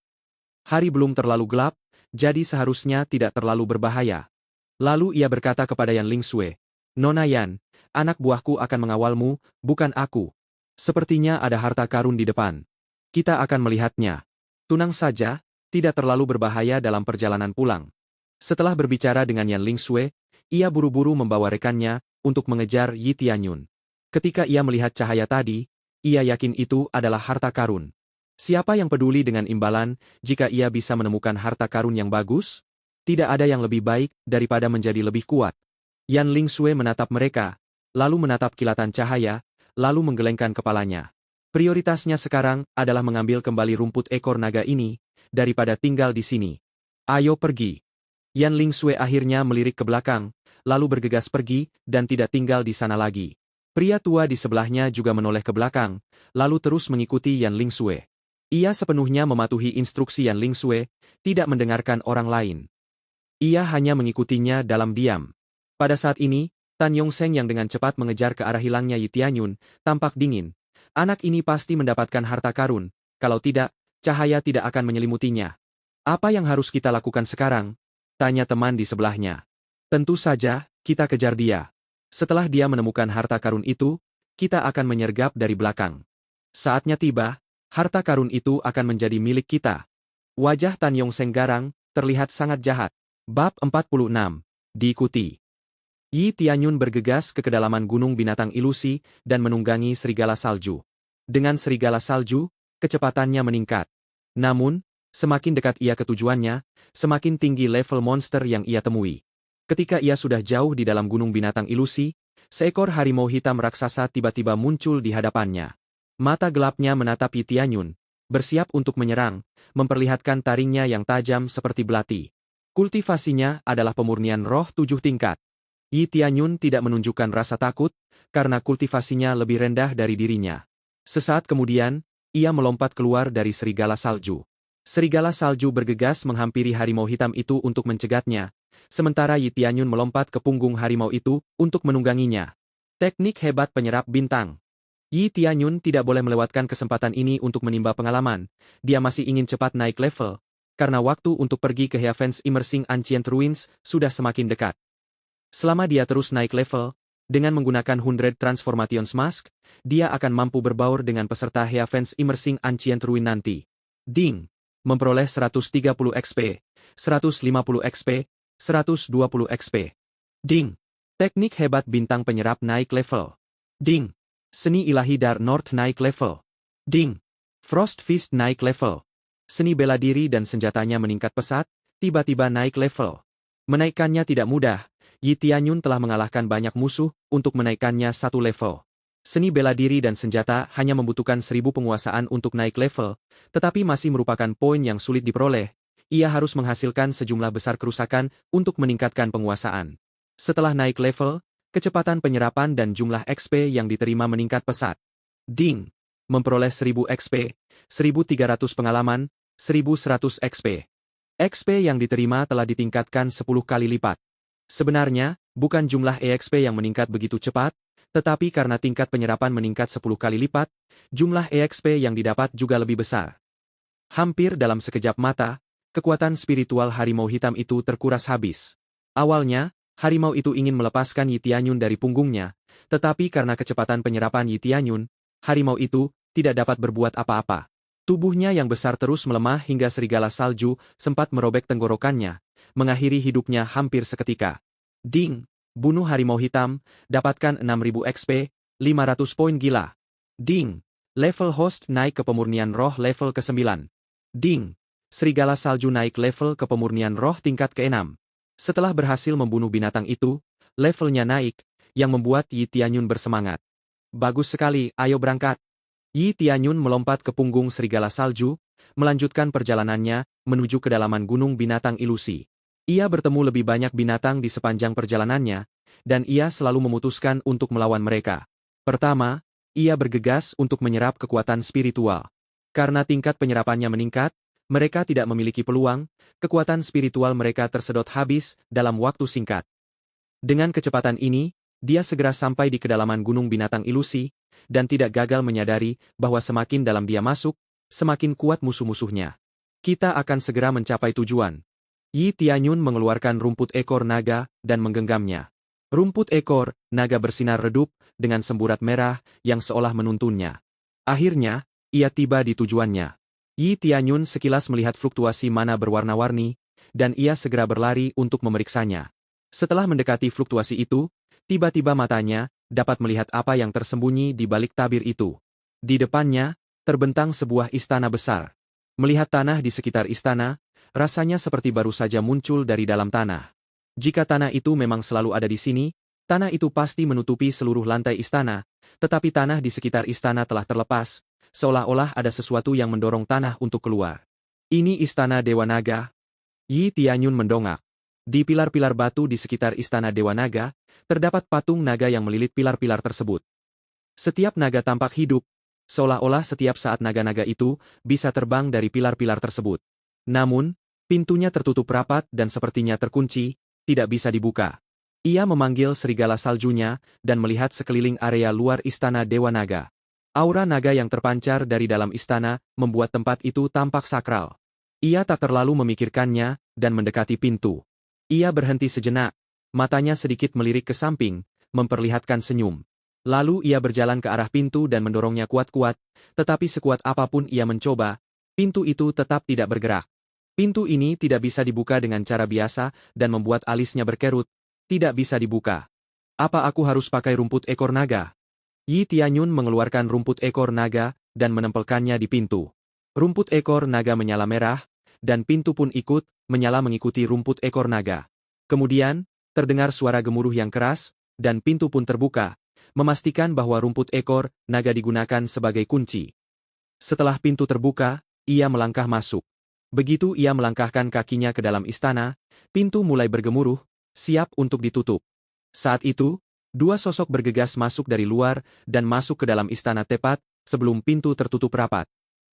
Hari belum terlalu gelap, jadi seharusnya tidak terlalu berbahaya." Lalu ia berkata kepada Yan Lingsue, "Nona Yan, anak buahku akan mengawalmu, bukan aku. Sepertinya ada harta karun di depan. Kita akan melihatnya. Tunang saja, tidak terlalu berbahaya dalam perjalanan pulang." Setelah berbicara dengan Yan Lingsue, ia buru-buru membawa rekannya untuk mengejar Yi Tianyun. Ketika ia melihat cahaya tadi, Ia yakin itu adalah harta karun. Siapa yang peduli dengan imbalan jika ia bisa menemukan harta karun yang bagus? Tidak ada yang lebih baik daripada menjadi lebih kuat. Yan Lingsue menatap mereka, lalu menatap kilatan cahaya, lalu menggelengkan kepalanya. Prioritasnya sekarang adalah mengambil kembali rumput ekor naga ini, daripada tinggal di sini. Ayo pergi. Yan Lingsue akhirnya melirik ke belakang, lalu bergegas pergi dan tidak tinggal di sana lagi. Pria tua di sebelahnya juga menoleh ke belakang, lalu terus mengikuti Yan Lingsue. Ia sepenuhnya mematuhi instruksi Yan Lingsue, tidak mendengarkan orang lain. Ia hanya mengikutinya dalam diam. Pada saat ini, Tan Yongseng yang dengan cepat mengejar ke arah hilangnya Yi Tianyun, tampak dingin. Anak ini pasti mendapatkan harta karun, kalau tidak, cahaya tidak akan menyelimutinya. Apa yang harus kita lakukan sekarang? Tanya teman di sebelahnya. Tentu saja, kita kejar dia. Setelah dia menemukan harta karun itu, kita akan menyergap dari belakang. Saatnya tiba, harta karun itu akan menjadi milik kita. Wajah Tan Yongseng garang, terlihat sangat jahat. Bab 46. Diikuti. Yi Tianyun bergegas ke kedalaman gunung binatang ilusi dan menunggangi serigala salju. Dengan serigala salju, kecepatannya meningkat. Namun, semakin dekat ia ke tujuannya, semakin tinggi level monster yang ia temui. Ketika ia sudah jauh di dalam gunung binatang ilusi, seekor harimau hitam raksasa tiba-tiba muncul di hadapannya. Mata gelapnya menatap Yi Tianyun, bersiap untuk menyerang, memperlihatkan taringnya yang tajam seperti belati. Kultivasinya adalah pemurnian roh 7 tingkat. Yi Tianyun tidak menunjukkan rasa takut, karena kultivasinya lebih rendah dari dirinya. Sesaat kemudian, ia melompat keluar dari serigala salju. Serigala salju bergegas menghampiri harimau hitam itu untuk mencegatnya, sementara Yi Tianyun melompat ke punggung harimau itu untuk menungganginya. Teknik hebat penyerap bintang. Yi Tianyun tidak boleh melewatkan kesempatan ini untuk menimba pengalaman, dia masih ingin cepat naik level, karena waktu untuk pergi ke Heaven's Emerging Ancient Ruins sudah semakin dekat. Selama dia terus naik level, dengan menggunakan 100 Transformations Mask, dia akan mampu berbaur dengan peserta Heaven's Emerging Ancient Ruin nanti. Ding! Memperoleh 130 XP, 150 XP, 120 XP. Ding! Teknik hebat bintang penyerap naik level. Ding! Seni ilahi Dark North naik level. Ding! Frost Fist naik level. Seni bela diri dan senjatanya meningkat pesat, tiba-tiba naik level. Menaikkannya tidak mudah. Yi Tianyun telah mengalahkan banyak musuh untuk menaikkannya satu level. Seni bela diri dan senjata hanya membutuhkan 1000 penguasaan untuk naik level, tetapi masih merupakan poin yang sulit diperoleh. Ia harus menghasilkan sejumlah besar kerusakan untuk meningkatkan penguasaan. Setelah naik level, kecepatan penyerapan dan jumlah XP yang diterima meningkat pesat. Ding! Memperoleh 1000 XP, 1300 pengalaman, 1100 XP. XP yang diterima telah ditingkatkan 10 kali lipat. Sebenarnya, bukan jumlah EXP yang meningkat begitu cepat, tetapi karena tingkat penyerapan meningkat 10 kali lipat, jumlah EXP yang didapat juga lebih besar. Hampir dalam sekejap mata, kekuatan spiritual harimau hitam itu terkuras habis. Awalnya, harimau itu ingin melepaskan Yi Tianyun dari punggungnya, tetapi karena kecepatan penyerapan Yi Tianyun, harimau itu tidak dapat berbuat apa-apa. Tubuhnya yang besar terus melemah hingga serigala salju sempat merobek tenggorokannya, mengakhiri hidupnya hampir seketika. Ding! Bunuh harimau hitam, dapatkan 6000 XP, 500 poin gila. Ding! Level host naik ke pemurnian roh level ke-9. Ding! Serigala salju naik level ke pemurnian roh tingkat ke-6. Setelah berhasil membunuh binatang itu, levelnya naik, yang membuat Yi Tianyun bersemangat. Bagus sekali, ayo berangkat. Yi Tianyun melompat ke punggung serigala salju, melanjutkan perjalanannya menuju kedalaman gunung binatang ilusi. Ia bertemu lebih banyak binatang di sepanjang perjalanannya, dan ia selalu memutuskan untuk melawan mereka. Pertama, ia bergegas untuk menyerap kekuatan spiritual. Karena tingkat penyerapannya meningkat, mereka tidak memiliki peluang, kekuatan spiritual mereka tersedot habis dalam waktu singkat. Dengan kecepatan ini, dia segera sampai di kedalaman gunung binatang ilusi, dan tidak gagal menyadari bahwa semakin dalam dia masuk, semakin kuat musuh-musuhnya. Kita akan segera mencapai tujuan. Yi Tianyun mengeluarkan rumput ekor naga dan menggenggamnya. Rumput ekor naga bersinar redup dengan semburat merah yang seolah menuntunnya. Akhirnya, ia tiba di tujuannya. Yi Tianyun sekilas melihat fluktuasi mana berwarna-warni, dan ia segera berlari untuk memeriksanya. Setelah mendekati fluktuasi itu, tiba-tiba matanya dapat melihat apa yang tersembunyi di balik tabir itu. Di depannya, terbentang sebuah istana besar. Melihat tanah di sekitar istana, rasanya seperti baru saja muncul dari dalam tanah. Jika tanah itu memang selalu ada di sini, tanah itu pasti menutupi seluruh lantai istana, tetapi tanah di sekitar istana telah terlepas, seolah-olah ada sesuatu yang mendorong tanah untuk keluar. Ini istana Dewa Naga. Yi Tianyun mendongak. Di pilar-pilar batu di sekitar istana Dewa Naga, terdapat patung naga yang melilit pilar-pilar tersebut. Setiap naga tampak hidup, seolah-olah setiap saat naga-naga itu bisa terbang dari pilar-pilar tersebut. Namun, pintunya tertutup rapat dan sepertinya terkunci, tidak bisa dibuka. Ia memanggil serigala saljunya dan melihat sekeliling area luar istana Dewa Naga. Aura naga yang terpancar dari dalam istana membuat tempat itu tampak sakral. Ia tak terlalu memikirkannya dan mendekati pintu. Ia berhenti sejenak, matanya sedikit melirik ke samping, memperlihatkan senyum. Lalu ia berjalan ke arah pintu dan mendorongnya kuat-kuat, tetapi sekuat apapun ia mencoba, pintu itu tetap tidak bergerak. Pintu ini tidak bisa dibuka dengan cara biasa dan membuat alisnya berkerut, tidak bisa dibuka. Apa aku harus pakai rumput ekor naga? Yi Tianyun mengeluarkan rumput ekor naga dan menempelkannya di pintu. Rumput ekor naga menyala merah, dan pintu pun ikut menyala mengikuti rumput ekor naga. Kemudian, terdengar suara gemuruh yang keras, dan pintu pun terbuka, memastikan bahwa rumput ekor naga digunakan sebagai kunci. Setelah pintu terbuka, ia melangkah masuk. Begitu ia melangkahkan kakinya ke dalam istana, pintu mulai bergemuruh, siap untuk ditutup. Saat itu, dua sosok bergegas masuk dari luar dan masuk ke dalam istana tepat sebelum pintu tertutup rapat.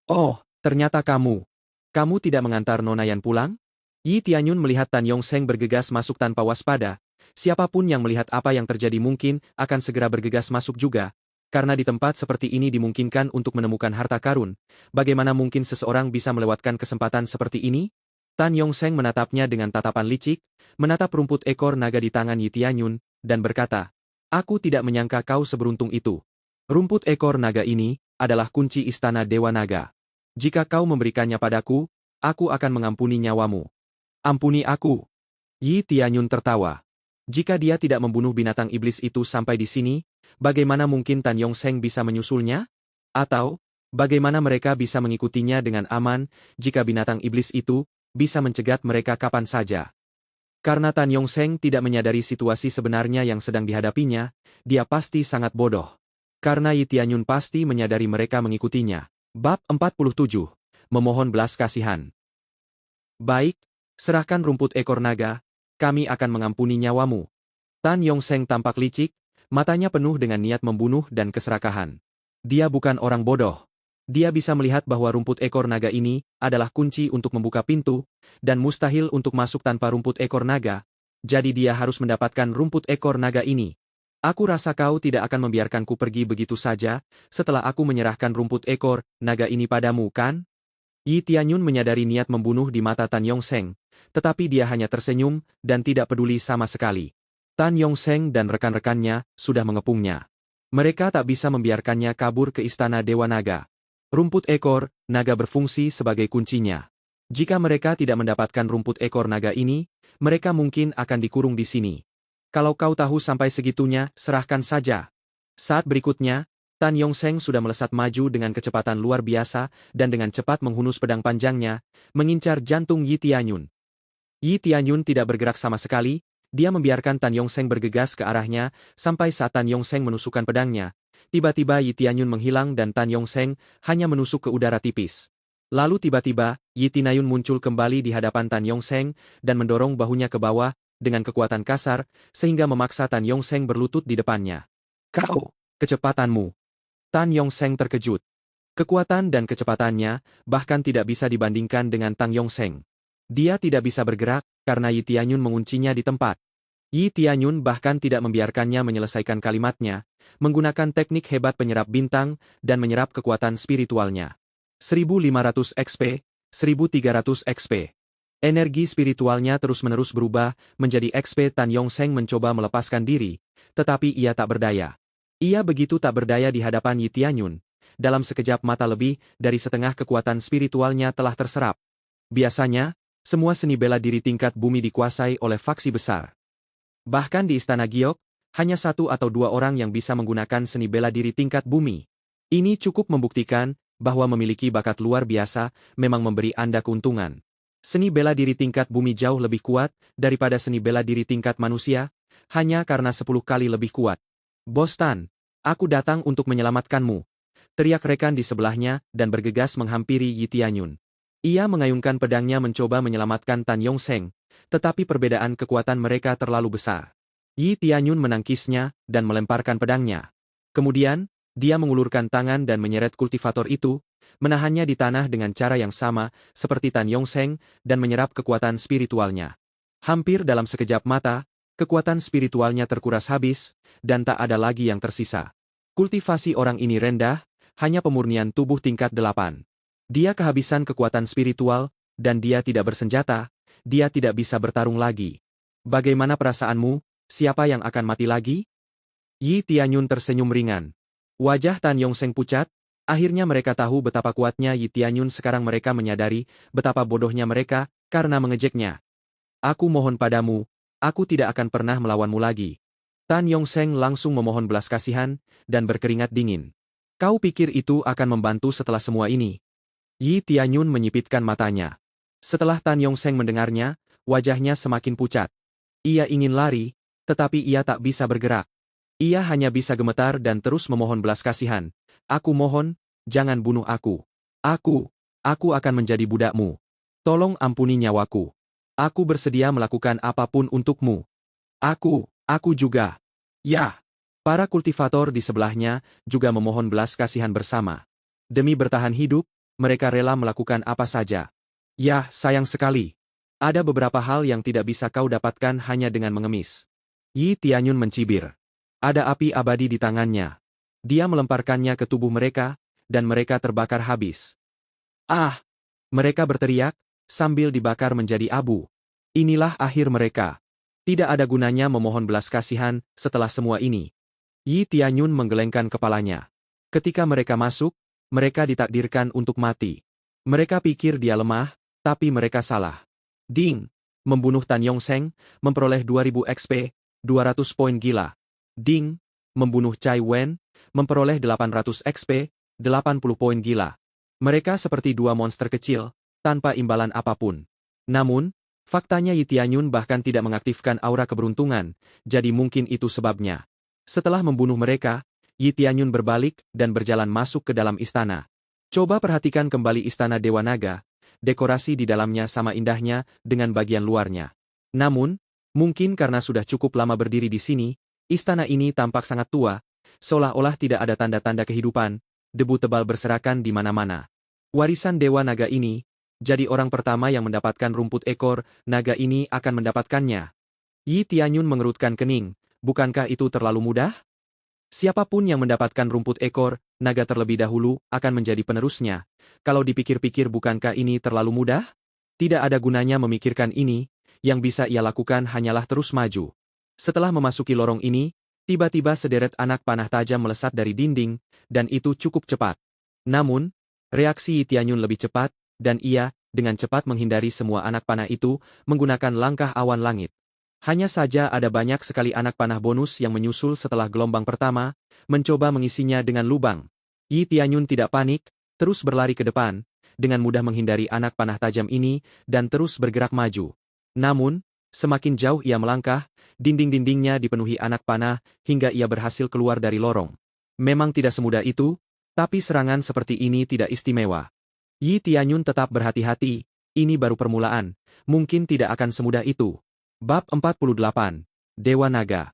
Oh, ternyata kamu. Kamu tidak mengantar Nona Yan pulang? Yi Tianyun melihat Tan Yongsheng bergegas masuk tanpa waspada. Siapapun yang melihat apa yang terjadi mungkin akan segera bergegas masuk juga. Karena di tempat seperti ini dimungkinkan untuk menemukan harta karun. Bagaimana mungkin seseorang bisa melewatkan kesempatan seperti ini? Tan Yongsheng menatapnya dengan tatapan licik, menatap rumput ekor naga di tangan Yi Tianyun, dan berkata, "Aku tidak menyangka kau seberuntung itu. Rumput ekor naga ini adalah kunci istana Dewa Naga. Jika kau memberikannya padaku, aku akan mengampuni nyawamu." "Ampuni aku." Yi Tianyun tertawa. Jika dia tidak membunuh binatang iblis itu sampai di sini, bagaimana mungkin Tan Yongsheng bisa menyusulnya? Atau, bagaimana mereka bisa mengikutinya dengan aman jika binatang iblis itu bisa mencegat mereka kapan saja? Karena Tan Yongsheng tidak menyadari situasi sebenarnya yang sedang dihadapinya, dia pasti sangat bodoh. Karena Yi Tianyun pasti menyadari mereka mengikutinya. Bab 47. Memohon belas kasihan. "Baik, serahkan rumput ekor naga, kami akan mengampuni nyawamu." Tan Yongsheng tampak licik, matanya penuh dengan niat membunuh dan keserakahan. Dia bukan orang bodoh. Dia bisa melihat bahwa rumput ekor naga ini adalah kunci untuk membuka pintu, dan mustahil untuk masuk tanpa rumput ekor naga, jadi dia harus mendapatkan rumput ekor naga ini. "Aku rasa kau tidak akan membiarkanku pergi begitu saja, setelah aku menyerahkan rumput ekor naga ini padamu, kan?" Yi Tianyun menyadari niat membunuh di mata Tan Yongsheng, tetapi dia hanya tersenyum dan tidak peduli sama sekali. Tan Yongsheng dan rekan-rekannya sudah mengepungnya. Mereka tak bisa membiarkannya kabur ke istana Dewa Naga. Rumput ekor naga berfungsi sebagai kuncinya. Jika mereka tidak mendapatkan rumput ekor naga ini, mereka mungkin akan dikurung di sini. "Kalau kau tahu sampai segitunya, serahkan saja." Saat berikutnya, Tan Yongsheng sudah melesat maju dengan kecepatan luar biasa dan dengan cepat menghunus pedang panjangnya, mengincar jantung Yi Tianyun. Yi Tianyun tidak bergerak sama sekali, dia membiarkan Tan Yongsheng bergegas ke arahnya, sampai saat Tan Yongsheng menusukkan pedangnya. Tiba-tiba Yi Tianyun menghilang dan Tan Yongsheng hanya menusuk ke udara tipis. Lalu tiba-tiba, Yi Tianyun muncul kembali di hadapan Tan Yongsheng dan mendorong bahunya ke bawah, dengan kekuatan kasar, sehingga memaksa Tan Yongsheng berlutut di depannya. "Kau, kecepatanmu." Tan Yongsheng terkejut. Kekuatan dan kecepatannya bahkan tidak bisa dibandingkan dengan Tan Yongsheng. Dia tidak bisa bergerak, karena Yi Tianyun menguncinya di tempat. Yi Tianyun bahkan tidak membiarkannya menyelesaikan kalimatnya, menggunakan teknik hebat penyerap bintang, dan menyerap kekuatan spiritualnya. 1500 XP, 1300 XP. Energi spiritualnya terus-menerus berubah, menjadi XP. Tan Yongsheng mencoba melepaskan diri, tetapi ia tak berdaya. Ia begitu tak berdaya di hadapan Yi Tianyun. Dalam sekejap mata lebih dari setengah kekuatan spiritualnya telah terserap. Biasanya, semua seni bela diri tingkat bumi dikuasai oleh faksi besar. Bahkan di Istana Giok, hanya satu atau dua orang yang bisa menggunakan seni bela diri tingkat bumi. Ini cukup membuktikan bahwa memiliki bakat luar biasa memang memberi Anda keuntungan. Seni bela diri tingkat bumi jauh lebih kuat daripada seni bela diri tingkat manusia, hanya karena 10 kali lebih kuat. Bos Tan, aku datang untuk menyelamatkanmu. Teriak rekan di sebelahnya dan bergegas menghampiri Yi Tianyun. Ia mengayunkan pedangnya mencoba menyelamatkan Tan Yongseng, tetapi perbedaan kekuatan mereka terlalu besar. Yi Tianyun menangkisnya dan melemparkan pedangnya. Kemudian, dia mengulurkan tangan dan menyeret kultivator itu, menahannya di tanah dengan cara yang sama seperti Tan Yongseng dan menyerap kekuatan spiritualnya. Hampir dalam sekejap mata, kekuatan spiritualnya terkuras habis, dan tak ada lagi yang tersisa. Kultivasi orang ini rendah, hanya pemurnian tubuh tingkat 8. Dia kehabisan kekuatan spiritual, dan dia tidak bersenjata, dia tidak bisa bertarung lagi. Bagaimana perasaanmu, siapa yang akan mati lagi? Yi Tianyun tersenyum ringan. Wajah Tan Yongseng pucat, akhirnya mereka tahu betapa kuatnya Yi Tianyun. Sekarang mereka menyadari betapa bodohnya mereka karena mengejeknya. Aku mohon padamu, aku tidak akan pernah melawanmu lagi. Tan Yongseng langsung memohon belas kasihan dan berkeringat dingin. Kau pikir itu akan membantu setelah semua ini? Yi Tianyun menyipitkan matanya. Setelah Tan Yongseng mendengarnya, wajahnya semakin pucat. Ia ingin lari, tetapi ia tak bisa bergerak. Ia hanya bisa gemetar dan terus memohon belas kasihan. Aku mohon, jangan bunuh aku. Aku akan menjadi budakmu. Tolong ampuni nyawaku. Aku bersedia melakukan apapun untukmu. Aku juga. Ya. Para kultivator di sebelahnya juga memohon belas kasihan bersama. Demi bertahan hidup, mereka rela melakukan apa saja. Ya, sayang sekali. Ada beberapa hal yang tidak bisa kau dapatkan hanya dengan mengemis. Yi Tianyun mencibir. Ada api abadi di tangannya. Dia melemparkannya ke tubuh mereka, dan mereka terbakar habis. Ah! Mereka berteriak, sambil dibakar menjadi abu. Inilah akhir mereka. Tidak ada gunanya memohon belas kasihan setelah semua ini. Yi Tianyun menggelengkan kepalanya. Ketika mereka masuk, mereka ditakdirkan untuk mati. Mereka pikir dia lemah, tapi mereka salah. Ding! Membunuh Tan Yongseng, memperoleh 2000 XP, 200 poin gila. Ding! Membunuh Cai Wen, memperoleh 800 XP, 80 poin gila. Mereka seperti dua monster kecil, tanpa imbalan apapun. Namun, faktanya Yi Tianyun bahkan tidak mengaktifkan aura keberuntungan, jadi mungkin itu sebabnya. Setelah membunuh mereka, Yi Tianyun berbalik dan berjalan masuk ke dalam istana. Coba perhatikan kembali istana Dewa Naga, dekorasi di dalamnya sama indahnya dengan bagian luarnya. Namun, mungkin karena sudah cukup lama berdiri di sini, istana ini tampak sangat tua, seolah-olah tidak ada tanda-tanda kehidupan, debu tebal berserakan di mana-mana. Warisan Dewa Naga ini, jadi orang pertama yang mendapatkan rumput ekor naga ini akan mendapatkannya. Yi Tianyun mengerutkan kening, bukankah itu terlalu mudah? Siapapun yang mendapatkan rumput ekor naga terlebih dahulu akan menjadi penerusnya. Kalau dipikir-pikir bukankah ini terlalu mudah? Tidak ada gunanya memikirkan ini, yang bisa ia lakukan hanyalah terus maju. Setelah memasuki lorong ini, tiba-tiba sederet anak panah tajam melesat dari dinding, dan itu cukup cepat. Namun, reaksi Yi Tianyun lebih cepat, dan ia, dengan cepat menghindari semua anak panah itu, menggunakan langkah awan langit. Hanya saja ada banyak sekali anak panah bonus yang menyusul setelah gelombang pertama, mencoba mengisinya dengan lubang. Yi Tianyun tidak panik, terus berlari ke depan, dengan mudah menghindari anak panah tajam ini, dan terus bergerak maju. Namun, semakin jauh ia melangkah, dinding-dindingnya dipenuhi anak panah, hingga ia berhasil keluar dari lorong. Memang tidak semudah itu, tapi serangan seperti ini tidak istimewa. Yi Tianyun tetap berhati-hati, ini baru permulaan, mungkin tidak akan semudah itu. Bab 48, Dewa Naga.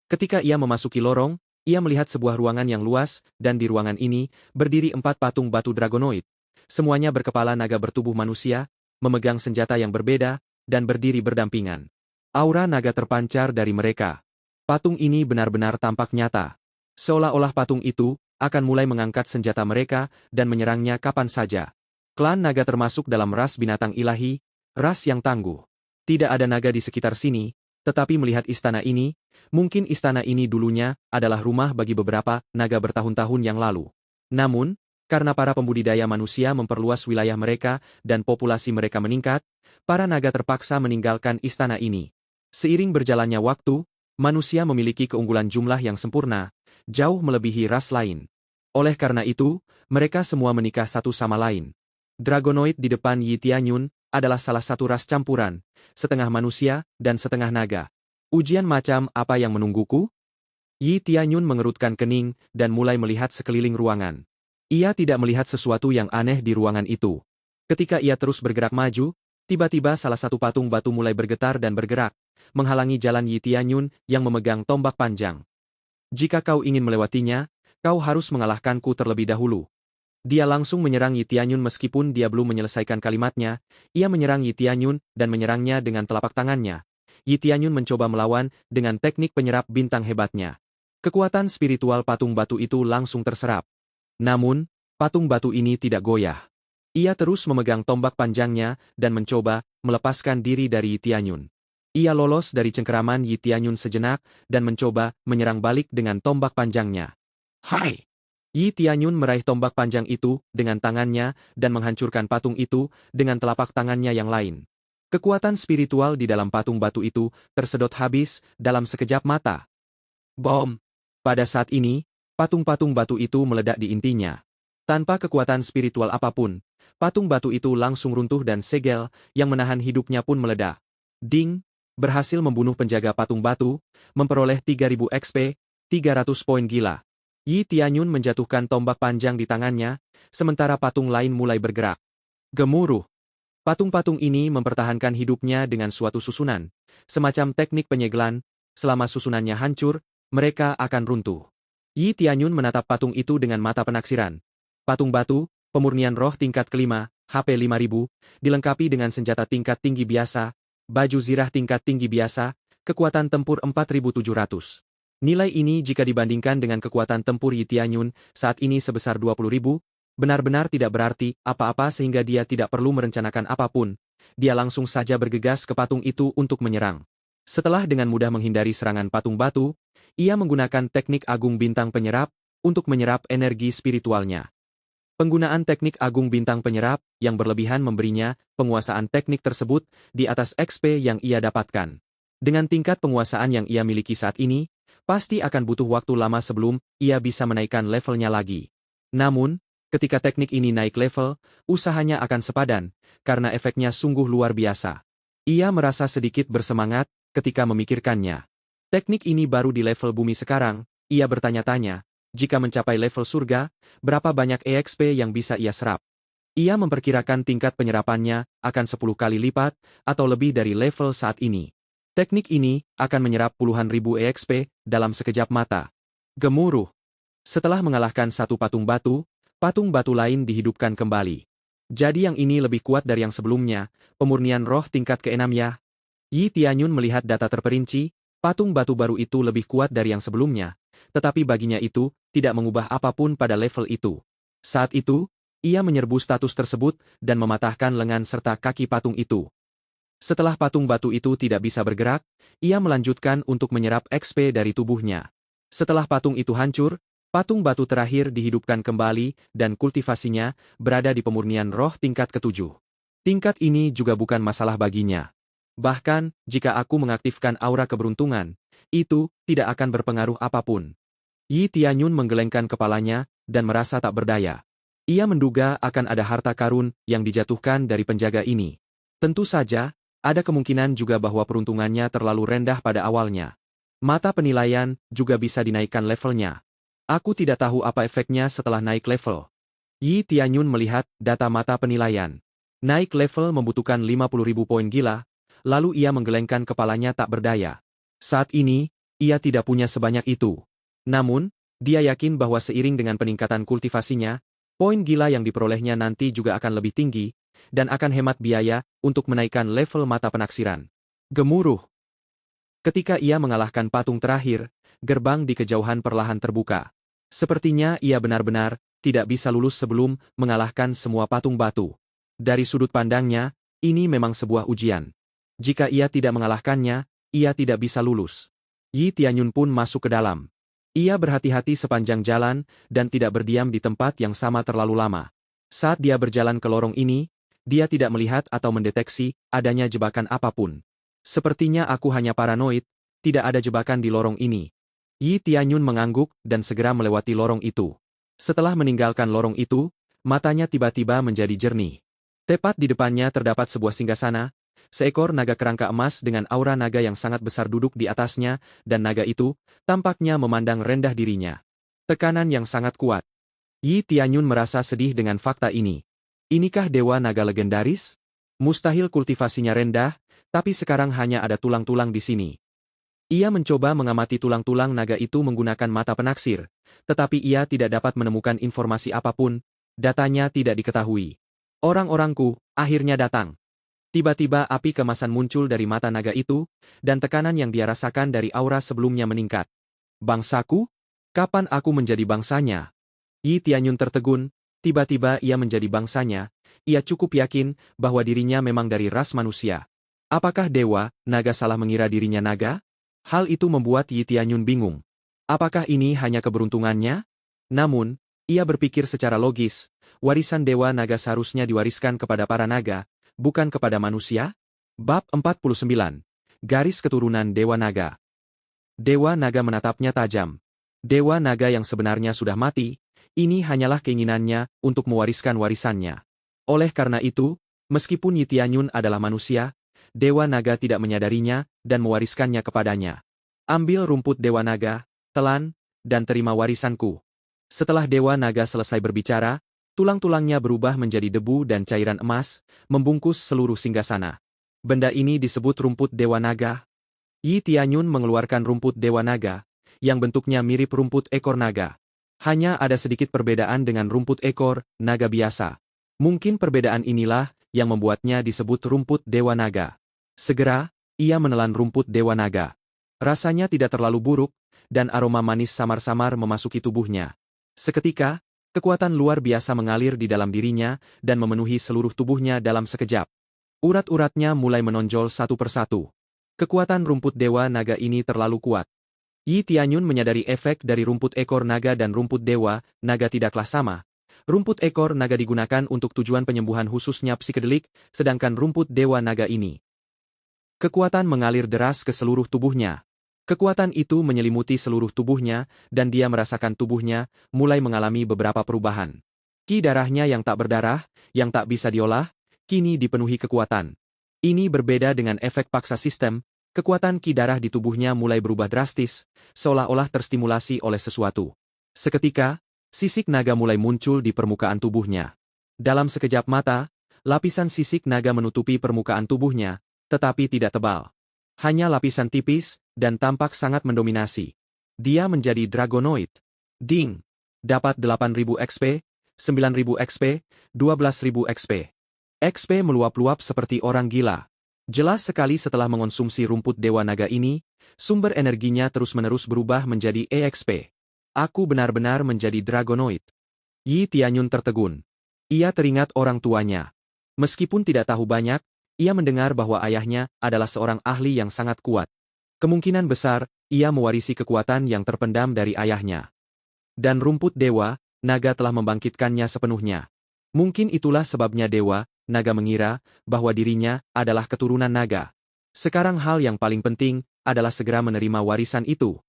Ketika ia memasuki lorong, ia melihat sebuah ruangan yang luas, dan di ruangan ini, berdiri 4 patung batu dragonoid. Semuanya berkepala naga bertubuh manusia, memegang senjata yang berbeda, dan berdiri berdampingan. Aura naga terpancar dari mereka. Patung ini benar-benar tampak nyata. Seolah-olah patung itu akan mulai mengangkat senjata mereka dan menyerangnya kapan saja. Klan naga termasuk dalam ras binatang ilahi, ras yang tangguh. Tidak ada naga di sekitar sini, tetapi melihat istana ini, mungkin istana ini dulunya adalah rumah bagi beberapa naga bertahun-tahun yang lalu. Namun, karena para pembudidaya manusia memperluas wilayah mereka dan populasi mereka meningkat, para naga terpaksa meninggalkan istana ini. Seiring berjalannya waktu, manusia memiliki keunggulan jumlah yang sempurna, jauh melebihi ras lain. Oleh karena itu, mereka semua menikah satu sama lain. Dragonoid di depan Yi Tianyun adalah salah satu ras campuran, setengah manusia dan setengah naga. Ujian macam apa yang menungguku? Yi Tianyun mengerutkan kening dan mulai melihat sekeliling ruangan. Ia tidak melihat sesuatu yang aneh di ruangan itu. Ketika ia terus bergerak maju, tiba-tiba salah satu patung batu mulai bergetar dan bergerak, menghalangi jalan Yi Tianyun yang memegang tombak panjang. Jika kau ingin melewatinya, kau harus mengalahkanku terlebih dahulu. Dia langsung menyerang Yi Tianyun meskipun dia belum menyelesaikan kalimatnya, ia menyerang Yi Tianyun dan menyerangnya dengan telapak tangannya. Yi Tianyun mencoba melawan dengan teknik penyerap bintang hebatnya. Kekuatan spiritual patung batu itu langsung terserap. Namun, patung batu ini tidak goyah. Ia terus memegang tombak panjangnya dan mencoba melepaskan diri dari Yi Tianyun. Ia lolos dari cengkeraman Yi Tianyun sejenak dan mencoba menyerang balik dengan tombak panjangnya. Hai! Yi Tianyun meraih tombak panjang itu dengan tangannya dan menghancurkan patung itu dengan telapak tangannya yang lain. Kekuatan spiritual di dalam patung batu itu tersedot habis dalam sekejap mata. Bom! Pada saat ini, patung-patung batu itu meledak di intinya. Tanpa kekuatan spiritual apapun, patung batu itu langsung runtuh dan segel yang menahan hidupnya pun meledak. Ding! Berhasil membunuh penjaga patung batu, memperoleh 3000 XP, 300 poin gila. Yi Tianyun menjatuhkan tombak panjang di tangannya, sementara patung lain mulai bergerak. Gemuruh! Patung-patung ini mempertahankan hidupnya dengan suatu susunan, semacam teknik penyegelan, selama susunannya hancur, mereka akan runtuh. Yi Tianyun menatap patung itu dengan mata penaksiran. Patung batu, pemurnian roh tingkat kelima, HP 5000, dilengkapi dengan senjata tingkat tinggi biasa, baju zirah tingkat tinggi biasa, kekuatan tempur 4700. Nilai ini jika dibandingkan dengan kekuatan tempur Yi Tianyun saat ini sebesar 20.000, benar-benar tidak berarti apa-apa sehingga dia tidak perlu merencanakan apapun. Dia langsung saja bergegas ke patung itu untuk menyerang. Setelah dengan mudah menghindari serangan patung batu, ia menggunakan teknik agung bintang penyerap untuk menyerap energi spiritualnya. Penggunaan teknik agung bintang penyerap yang berlebihan memberinya penguasaan teknik tersebut di atas XP yang ia dapatkan. Dengan tingkat penguasaan yang ia miliki saat ini, pasti akan butuh waktu lama sebelum ia bisa menaikkan levelnya lagi. Namun, ketika teknik ini naik level, usahanya akan sepadan, karena efeknya sungguh luar biasa. Ia merasa sedikit bersemangat ketika memikirkannya. Teknik ini baru di level bumi sekarang, ia bertanya-tanya, jika mencapai level surga, berapa banyak EXP yang bisa ia serap. Ia memperkirakan tingkat penyerapannya akan 10 kali lipat, atau lebih dari level saat ini. Teknik ini akan menyerap puluhan ribu EXP dalam sekejap mata. Gemuruh! Setelah mengalahkan satu patung batu lain dihidupkan kembali. Jadi yang ini lebih kuat dari yang sebelumnya, pemurnian roh tingkat ke-6 ya. Yi Tianyun melihat data terperinci, patung batu baru itu lebih kuat dari yang sebelumnya, tetapi baginya itu tidak mengubah apapun pada level itu. Saat itu, ia menyerbu status tersebut dan mematahkan lengan serta kaki patung itu. Setelah patung batu itu tidak bisa bergerak, ia melanjutkan untuk menyerap XP dari tubuhnya. Setelah patung itu hancur, patung batu terakhir dihidupkan kembali dan kultivasinya berada di pemurnian roh tingkat ke-7. Tingkat ini juga bukan masalah baginya. Bahkan, jika aku mengaktifkan aura keberuntungan, itu tidak akan berpengaruh apapun. Yi Tianyun menggelengkan kepalanya dan merasa tak berdaya. Ia menduga akan ada harta karun yang dijatuhkan dari penjaga ini. Tentu saja, ada kemungkinan juga bahwa peruntungannya terlalu rendah pada awalnya. Mata penilaian juga bisa dinaikkan levelnya. Aku tidak tahu apa efeknya setelah naik level. Yi Tianyun melihat data mata penilaian. Naik level membutuhkan 50.000 poin gila, lalu ia menggelengkan kepalanya tak berdaya. Saat ini, ia tidak punya sebanyak itu. Namun, dia yakin bahwa seiring dengan peningkatan kultivasinya, poin gila yang diperolehnya nanti juga akan lebih tinggi, dan akan hemat biaya untuk menaikkan level mata penaksiran. Gemuruh! Ketika ia mengalahkan patung terakhir, gerbang di kejauhan perlahan terbuka. Sepertinya ia benar-benar tidak bisa lulus sebelum mengalahkan semua patung batu. Dari sudut pandangnya, ini memang sebuah ujian. Jika ia tidak mengalahkannya, ia tidak bisa lulus. Yi Tianyun pun masuk ke dalam. Ia berhati-hati sepanjang jalan dan tidak berdiam di tempat yang sama terlalu lama. Saat dia berjalan ke lorong ini, dia tidak melihat atau mendeteksi adanya jebakan apapun. Sepertinya aku hanya paranoid, tidak ada jebakan di lorong ini. Yi Tianyun mengangguk dan segera melewati lorong itu. Setelah meninggalkan lorong itu, matanya tiba-tiba menjadi jernih. Tepat di depannya terdapat sebuah singgasana, seekor naga kerangka emas dengan aura naga yang sangat besar duduk di atasnya, dan naga itu, tampaknya memandang rendah dirinya. Tekanan yang sangat kuat. Yi Tianyun merasa sedih dengan fakta ini. Inikah dewa naga legendaris? Mustahil kultivasinya rendah, tapi sekarang hanya ada tulang-tulang di sini. Ia mencoba mengamati tulang-tulang naga itu menggunakan mata penaksir, tetapi ia tidak dapat menemukan informasi apapun, datanya tidak diketahui. Orang-orangku, akhirnya datang. Tiba-tiba api kemasan muncul dari mata naga itu, dan tekanan yang dia rasakan dari aura sebelumnya meningkat. Bangsaku? Kapan aku menjadi bangsanya? Yi Tianyun tertegun, tiba-tiba ia menjadi bangsanya, ia cukup yakin bahwa dirinya memang dari ras manusia. Apakah dewa, naga salah mengira dirinya naga? Hal itu membuat Yi Tianyun bingung. Apakah ini hanya keberuntungannya? Namun, ia berpikir secara logis, warisan dewa naga seharusnya diwariskan kepada para naga, bukan kepada manusia? Bab 49. Garis keturunan Dewa Naga. Dewa Naga menatapnya tajam. Dewa Naga yang sebenarnya sudah mati, ini hanyalah keinginannya untuk mewariskan warisannya. Oleh karena itu, meskipun Yi Tianyun adalah manusia, Dewa Naga tidak menyadarinya dan mewariskannya kepadanya. Ambil rumput Dewa Naga, telan, dan terima warisanku. Setelah Dewa Naga selesai berbicara, tulang-tulangnya berubah menjadi debu dan cairan emas, membungkus seluruh singgasana. Benda ini disebut rumput Dewa Naga. Yi Tianyun mengeluarkan rumput Dewa Naga, yang bentuknya mirip rumput ekor naga. Hanya ada sedikit perbedaan dengan rumput ekor naga biasa. Mungkin perbedaan inilah yang membuatnya disebut rumput Dewa Naga. Segera, ia menelan rumput Dewa Naga. Rasanya tidak terlalu buruk, dan aroma manis samar-samar memasuki tubuhnya. Seketika, kekuatan luar biasa mengalir di dalam dirinya dan memenuhi seluruh tubuhnya dalam sekejap. Urat-uratnya mulai menonjol satu persatu. Kekuatan rumput Dewa Naga ini terlalu kuat. Yi Tianyun menyadari efek dari rumput ekor naga dan rumput Dewa Naga tidaklah sama. Rumput ekor naga digunakan untuk tujuan penyembuhan khususnya psikedelik, sedangkan rumput Dewa Naga ini. Kekuatan mengalir deras ke seluruh tubuhnya. Kekuatan itu menyelimuti seluruh tubuhnya, dan dia merasakan tubuhnya mulai mengalami beberapa perubahan. Ki darahnya yang tak berdarah, yang tak bisa diolah, kini dipenuhi kekuatan. Ini berbeda dengan efek paksa sistem, kekuatan ki darah di tubuhnya mulai berubah drastis, seolah-olah terstimulasi oleh sesuatu. Seketika, sisik naga mulai muncul di permukaan tubuhnya. Dalam sekejap mata, lapisan sisik naga menutupi permukaan tubuhnya, tetapi tidak tebal. Hanya lapisan tipis, dan tampak sangat mendominasi. Dia menjadi Dragonoid. Ding! Dapat 8.000 XP, 9.000 XP, 12.000 XP. XP meluap-luap seperti orang gila. Jelas sekali setelah mengonsumsi rumput Dewa Naga ini, sumber energinya terus-menerus berubah menjadi EXP. Aku benar-benar menjadi Dragonoid. Yi Tianyun tertegun. Ia teringat orang tuanya. Meskipun tidak tahu banyak, ia mendengar bahwa ayahnya adalah seorang ahli yang sangat kuat. Kemungkinan besar, ia mewarisi kekuatan yang terpendam dari ayahnya. Dan rumput Dewa Naga telah membangkitkannya sepenuhnya. Mungkin itulah sebabnya Dewa Naga mengira bahwa dirinya adalah keturunan naga. Sekarang hal yang paling penting adalah segera menerima warisan itu.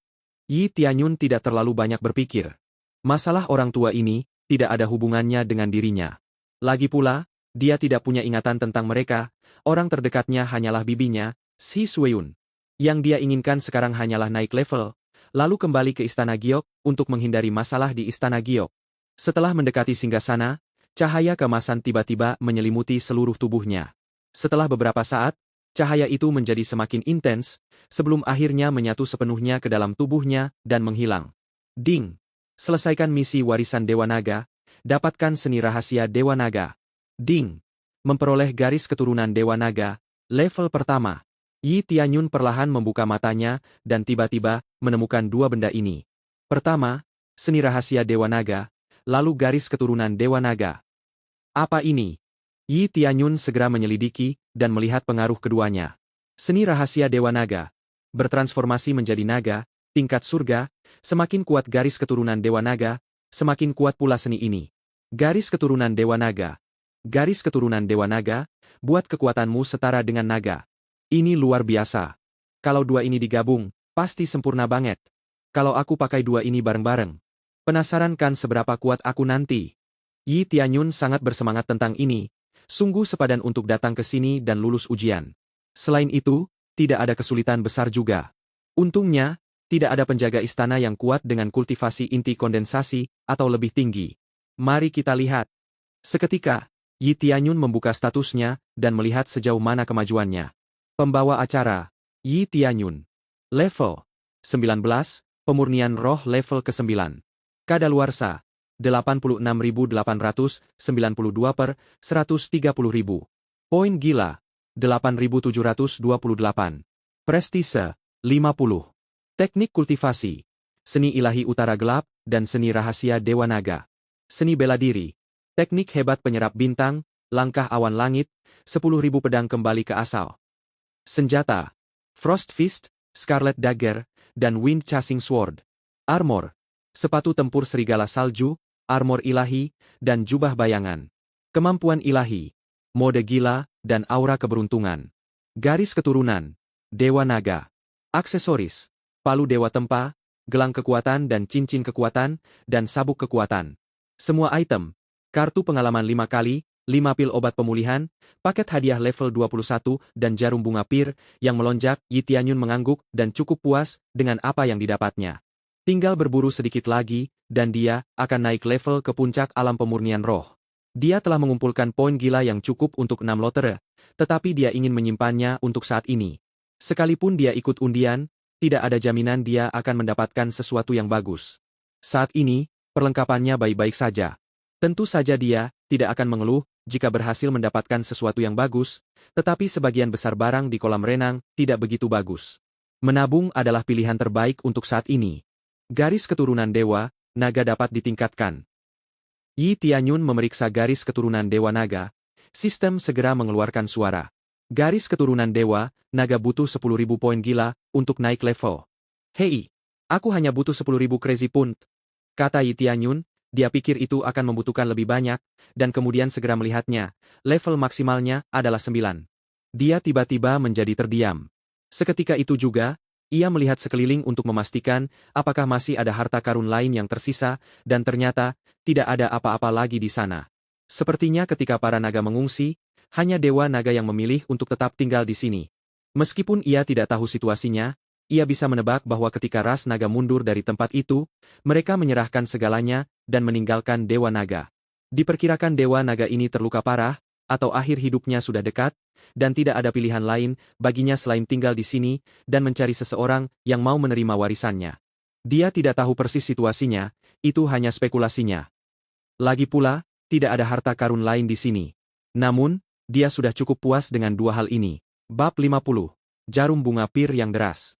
Yi Tianyun tidak terlalu banyak berpikir. Masalah orang tua ini tidak ada hubungannya dengan dirinya. Lagi pula, dia tidak punya ingatan tentang mereka, orang terdekatnya hanyalah bibinya, Si Sueyun. Yang dia inginkan sekarang hanyalah naik level, lalu kembali ke Istana Giok untuk menghindari masalah di Istana Giok. Setelah mendekati singgasana, cahaya kemasan tiba-tiba menyelimuti seluruh tubuhnya. Setelah beberapa saat, cahaya itu menjadi semakin intens, sebelum akhirnya menyatu sepenuhnya ke dalam tubuhnya dan menghilang. Ding! Selesaikan misi warisan Dewa Naga, dapatkan seni rahasia Dewa Naga. Ding! Memperoleh garis keturunan Dewa Naga, level pertama. Yi Tianyun perlahan membuka matanya dan tiba-tiba menemukan dua benda ini. Pertama, seni rahasia Dewa Naga, lalu garis keturunan Dewa Naga. Apa ini? Yi Tianyun segera menyelidiki dan melihat pengaruh keduanya. Seni rahasia Dewa Naga. Bertransformasi menjadi naga, tingkat surga, semakin kuat garis keturunan Dewa Naga, semakin kuat pula seni ini. Garis keturunan Dewa Naga. Garis keturunan Dewa Naga, buat kekuatanmu setara dengan naga. Ini luar biasa. Kalau dua ini digabung, pasti sempurna banget. Kalau aku pakai dua ini bareng-bareng, Penasaran kan seberapa kuat aku nanti? Yi Tianyun sangat bersemangat tentang ini, sungguh sepadan untuk datang ke sini dan lulus ujian. Selain itu, tidak ada kesulitan besar juga. Untungnya, tidak ada penjaga istana yang kuat dengan kultivasi inti kondensasi atau lebih tinggi. Mari kita lihat. Seketika, Yi Tianyun membuka statusnya dan melihat sejauh mana kemajuannya. Pembawa acara, Yi Tianyun. Level 19, pemurnian roh level ke-9. Kadaluarsa 86.892 per 130.000. Poin gila 8.728. Prestise 50. Teknik kultivasi seni ilahi utara gelap dan seni rahasia Dewa Naga. Seni bela diri. Teknik hebat penyerap bintang, langkah awan langit, 10.000 pedang kembali ke asal. Senjata Frost Fist, Scarlet Dagger, dan Wind Chasing Sword. Armor sepatu tempur serigala salju, armor ilahi, dan jubah bayangan. Kemampuan ilahi, mode gila, dan aura keberuntungan. Garis keturunan, Dewa Naga. Aksesoris, palu Dewa Tempa, gelang kekuatan dan cincin kekuatan, dan sabuk kekuatan. Semua item, kartu pengalaman 5 kali, 5 pil obat pemulihan, paket hadiah level 21 dan jarum bunga pir yang melonjak. Yi Tianyun mengangguk dan cukup puas dengan apa yang didapatnya. Tinggal berburu sedikit lagi, dan dia akan naik level ke puncak alam pemurnian roh. Dia telah mengumpulkan poin gila yang cukup untuk 6 lotre, tetapi dia ingin menyimpannya untuk saat ini. Sekalipun dia ikut undian, tidak ada jaminan dia akan mendapatkan sesuatu yang bagus. Saat ini, perlengkapannya baik-baik saja. Tentu saja dia tidak akan mengeluh jika berhasil mendapatkan sesuatu yang bagus, tetapi sebagian besar barang di kolam renang tidak begitu bagus. Menabung adalah pilihan terbaik untuk saat ini. Garis keturunan Dewa Naga dapat ditingkatkan. Yi Tianyun memeriksa garis keturunan Dewa Naga. Sistem segera mengeluarkan suara. Garis keturunan Dewa Naga butuh 10.000 poin gila untuk naik level. Hei, aku hanya butuh 10.000 crazy point, kata Yi Tianyun. Dia pikir itu akan membutuhkan lebih banyak, dan kemudian segera melihatnya. Level maksimalnya adalah 9. Dia tiba-tiba menjadi terdiam. Seketika itu juga, ia melihat sekeliling untuk memastikan apakah masih ada harta karun lain yang tersisa, dan ternyata, tidak ada apa-apa lagi di sana. Sepertinya ketika para naga mengungsi, hanya Dewa Naga yang memilih untuk tetap tinggal di sini. Meskipun ia tidak tahu situasinya, ia bisa menebak bahwa ketika ras naga mundur dari tempat itu, mereka menyerahkan segalanya dan meninggalkan Dewa Naga. Diperkirakan Dewa Naga ini terluka parah, atau akhir hidupnya sudah dekat, dan tidak ada pilihan lain baginya selain tinggal di sini dan mencari seseorang yang mau menerima warisannya. Dia tidak tahu persis situasinya, itu hanya spekulasinya. Lagi pula, tidak ada harta karun lain di sini. Namun, dia sudah cukup puas dengan dua hal ini. Bab 50. Jarum bunga pir yang deras.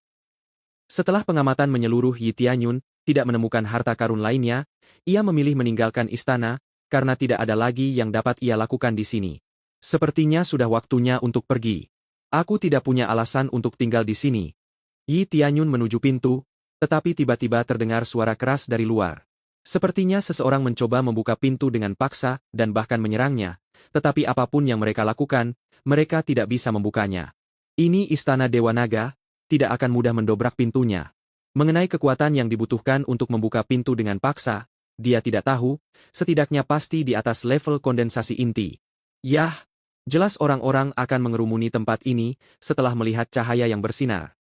Setelah pengamatan menyeluruh, Yi Tianyun tidak menemukan harta karun lainnya. Ia memilih meninggalkan istana, karena tidak ada lagi yang dapat ia lakukan di sini. Sepertinya sudah waktunya untuk pergi. Aku tidak punya alasan untuk tinggal di sini. Yi Tianyun menuju pintu, tetapi tiba-tiba terdengar suara keras dari luar. Sepertinya seseorang mencoba membuka pintu dengan paksa dan bahkan menyerangnya, tetapi apapun yang mereka lakukan, mereka tidak bisa membukanya. Ini istana Dewa Naga, tidak akan mudah mendobrak pintunya. Mengenai kekuatan yang dibutuhkan untuk membuka pintu dengan paksa, dia tidak tahu, setidaknya pasti di atas level kondensasi inti. Yah, jelas orang-orang akan mengerumuni tempat ini setelah melihat cahaya yang bersinar.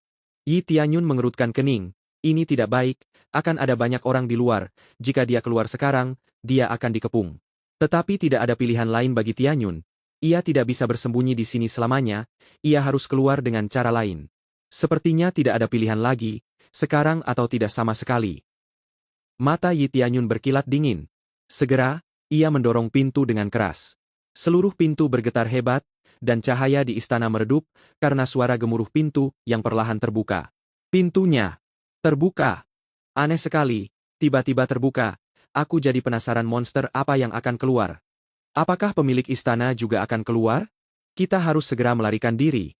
Yi Tianyun mengerutkan kening, ini tidak baik, akan ada banyak orang di luar, jika dia keluar sekarang, dia akan dikepung. Tetapi tidak ada pilihan lain bagi Tianyun. Ia tidak bisa bersembunyi di sini selamanya, ia harus keluar dengan cara lain. Sepertinya tidak ada pilihan lagi, sekarang atau tidak sama sekali. Mata Yi Tianyun berkilat dingin. Segera, ia mendorong pintu dengan keras. Seluruh pintu bergetar hebat, dan cahaya di istana meredup, karena suara gemuruh pintu yang perlahan terbuka. Pintunya terbuka. Aneh sekali, tiba-tiba terbuka. Aku jadi penasaran monster apa yang akan keluar. Apakah pemilik istana juga akan keluar? Kita harus segera melarikan diri.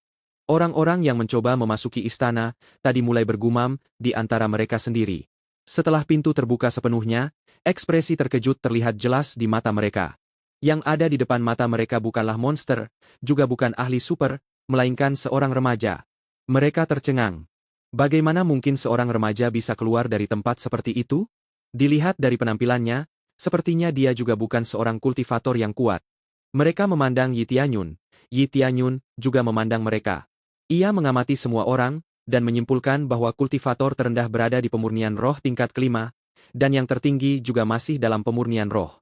Orang-orang yang mencoba memasuki istana, tadi mulai bergumam, di antara mereka sendiri. Setelah pintu terbuka sepenuhnya, ekspresi terkejut terlihat jelas di mata mereka. Yang ada di depan mata mereka bukanlah monster, juga bukan ahli super, melainkan seorang remaja. Mereka tercengang. Bagaimana mungkin seorang remaja bisa keluar dari tempat seperti itu? Dilihat dari penampilannya, sepertinya dia juga bukan seorang kultivator yang kuat. Mereka memandang Yi Tianyun. Yi Tianyun juga memandang mereka. Ia mengamati semua orang, dan menyimpulkan bahwa kultivator terendah berada di pemurnian roh tingkat kelima, dan yang tertinggi juga masih dalam pemurnian roh.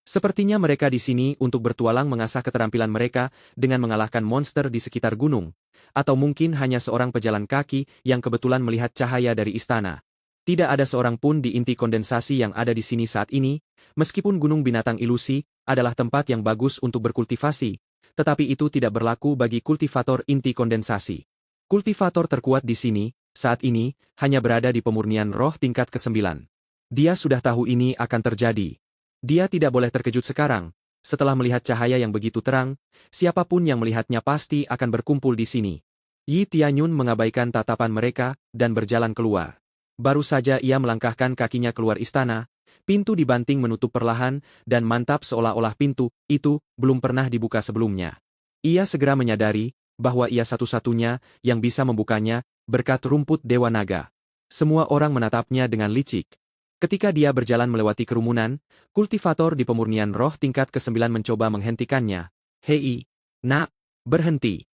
Sepertinya mereka di sini untuk bertualang mengasah keterampilan mereka dengan mengalahkan monster di sekitar gunung, atau mungkin hanya seorang pejalan kaki yang kebetulan melihat cahaya dari istana. Tidak ada seorang pun di inti kondensasi yang ada di sini saat ini, meskipun gunung binatang ilusi adalah tempat yang bagus untuk berkultivasi, tetapi itu tidak berlaku bagi kultivator inti kondensasi. Kultivator terkuat di sini, saat ini, hanya berada di pemurnian roh tingkat ke-9. Dia sudah tahu ini akan terjadi. Dia tidak boleh terkejut sekarang. Setelah melihat cahaya yang begitu terang, siapapun yang melihatnya pasti akan berkumpul di sini. Yi Tianyun mengabaikan tatapan mereka dan berjalan keluar. Baru saja ia melangkahkan kakinya keluar istana, pintu dibanting menutup perlahan dan mantap seolah-olah pintu itu belum pernah dibuka sebelumnya. Ia segera menyadari bahwa ia satu-satunya yang bisa membukanya berkat rumput Dewa Naga. Semua orang menatapnya dengan licik. Ketika dia berjalan melewati kerumunan, kultivator di pemurnian roh tingkat ke-9 mencoba menghentikannya. Hei, nak, berhenti.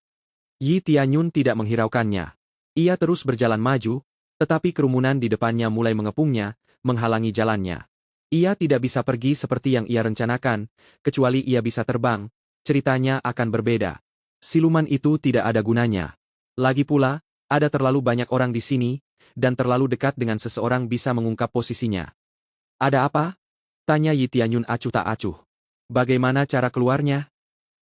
Yi Tianyun tidak menghiraukannya. Ia terus berjalan maju, tetapi kerumunan di depannya mulai mengepungnya, menghalangi jalannya. Ia tidak bisa pergi seperti yang ia rencanakan, kecuali ia bisa terbang, ceritanya akan berbeda. Siluman itu tidak ada gunanya. Lagi pula, ada terlalu banyak orang di sini, dan terlalu dekat dengan seseorang bisa mengungkap posisinya. Ada apa? Tanya Yi Tianyun acuh tak acuh. Bagaimana cara keluarnya?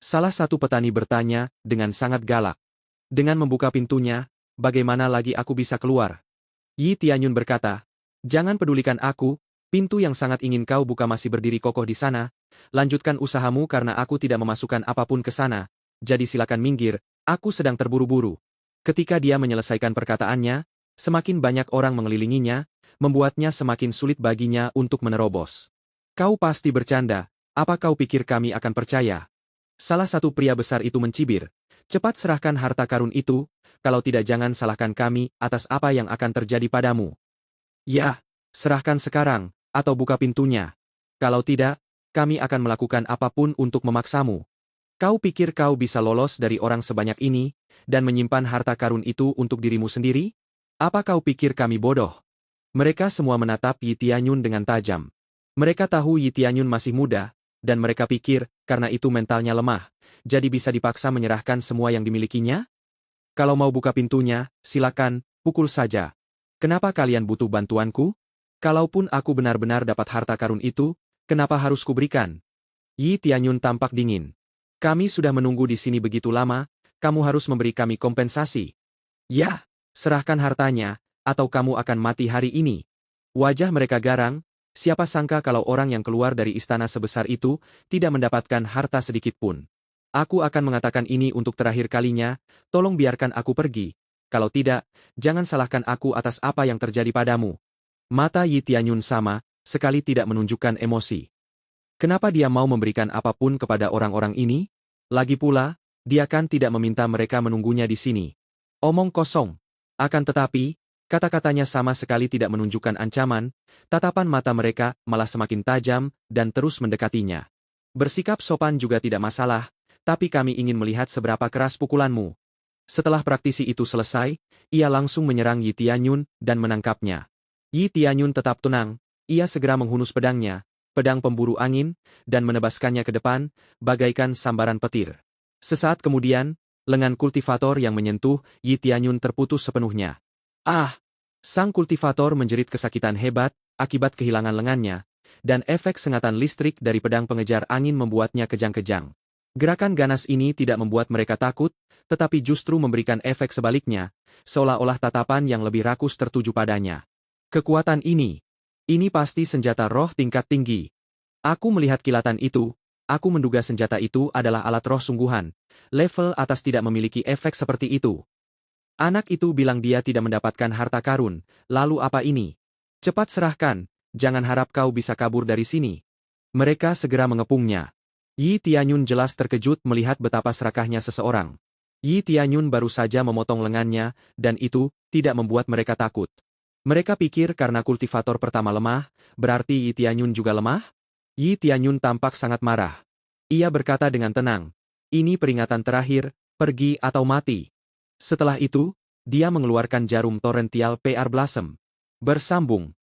Salah satu petani bertanya dengan sangat galak. Dengan membuka pintunya, bagaimana lagi aku bisa keluar? Yi Tianyun berkata, jangan pedulikan aku, pintu yang sangat ingin kau buka masih berdiri kokoh di sana, lanjutkan usahamu karena aku tidak memasukkan apapun ke sana, jadi silakan minggir, aku sedang terburu-buru. Ketika dia menyelesaikan perkataannya, semakin banyak orang mengelilinginya, membuatnya semakin sulit baginya untuk menerobos. Kau pasti bercanda, apa kau pikir kami akan percaya? Salah satu pria besar itu mencibir, cepat serahkan harta karun itu, kalau tidak jangan salahkan kami atas apa yang akan terjadi padamu. Ya, serahkan sekarang, atau buka pintunya. Kalau tidak, kami akan melakukan apapun untuk memaksamu. Kau pikir kau bisa lolos dari orang sebanyak ini, dan menyimpan harta karun itu untuk dirimu sendiri? Apa kau pikir kami bodoh? Mereka semua menatap Yi Tianyun dengan tajam. Mereka tahu Yi Tianyun masih muda, dan mereka pikir, karena itu mentalnya lemah, jadi bisa dipaksa menyerahkan semua yang dimilikinya? Kalau mau buka pintunya, silakan, pukul saja. Kenapa kalian butuh bantuanku? Kalaupun aku benar-benar dapat harta karun itu, kenapa harus kuberikan? Yi Tianyun tampak dingin. Kami sudah menunggu di sini begitu lama, kamu harus memberi kami kompensasi. Ya, serahkan hartanya, atau kamu akan mati hari ini. Wajah mereka garang, siapa sangka kalau orang yang keluar dari istana sebesar itu, tidak mendapatkan harta sedikit pun. Aku akan mengatakan ini untuk terakhir kalinya, tolong biarkan aku pergi. Kalau tidak, jangan salahkan aku atas apa yang terjadi padamu. Mata Yi Tianyun sama, sekali tidak menunjukkan emosi. Kenapa dia mau memberikan apapun kepada orang-orang ini? Lagi pula, dia kan tidak meminta mereka menunggunya di sini. Omong kosong. Akan tetapi, kata-katanya sama sekali tidak menunjukkan ancaman, tatapan mata mereka malah semakin tajam dan terus mendekatinya. Bersikap sopan juga tidak masalah, tapi kami ingin melihat seberapa keras pukulanmu. Setelah praktisi itu selesai, ia langsung menyerang Yi Tianyun dan menangkapnya. Yi Tianyun tetap tenang, ia segera menghunus pedangnya, pedang pemburu angin, dan menebaskannya ke depan, bagaikan sambaran petir. Sesaat kemudian, lengan kultivator yang menyentuh Yi Tianyun terputus sepenuhnya. Ah! Sang kultivator menjerit kesakitan hebat, akibat kehilangan lengannya, dan efek sengatan listrik dari pedang pengejar angin membuatnya kejang-kejang. Gerakan ganas ini tidak membuat mereka takut, tetapi justru memberikan efek sebaliknya, seolah-olah tatapan yang lebih rakus tertuju padanya. Kekuatan ini pasti senjata roh tingkat tinggi. Aku melihat kilatan itu, aku menduga senjata itu adalah alat roh sungguhan. Level atas tidak memiliki efek seperti itu. Anak itu bilang dia tidak mendapatkan harta karun, lalu apa ini? Cepat serahkan, jangan harap kau bisa kabur dari sini. Mereka segera mengepungnya. Yi Tianyun jelas terkejut melihat betapa serakahnya seseorang. Yi Tianyun baru saja memotong lengannya, dan itu tidak membuat mereka takut. Mereka pikir karena kultivator pertama lemah, berarti Yi Tianyun juga lemah? Yi Tianyun tampak sangat marah. Ia berkata dengan tenang, "Ini peringatan terakhir, pergi atau mati." Setelah itu, dia mengeluarkan jarum torrential PR Blossom. Bersambung.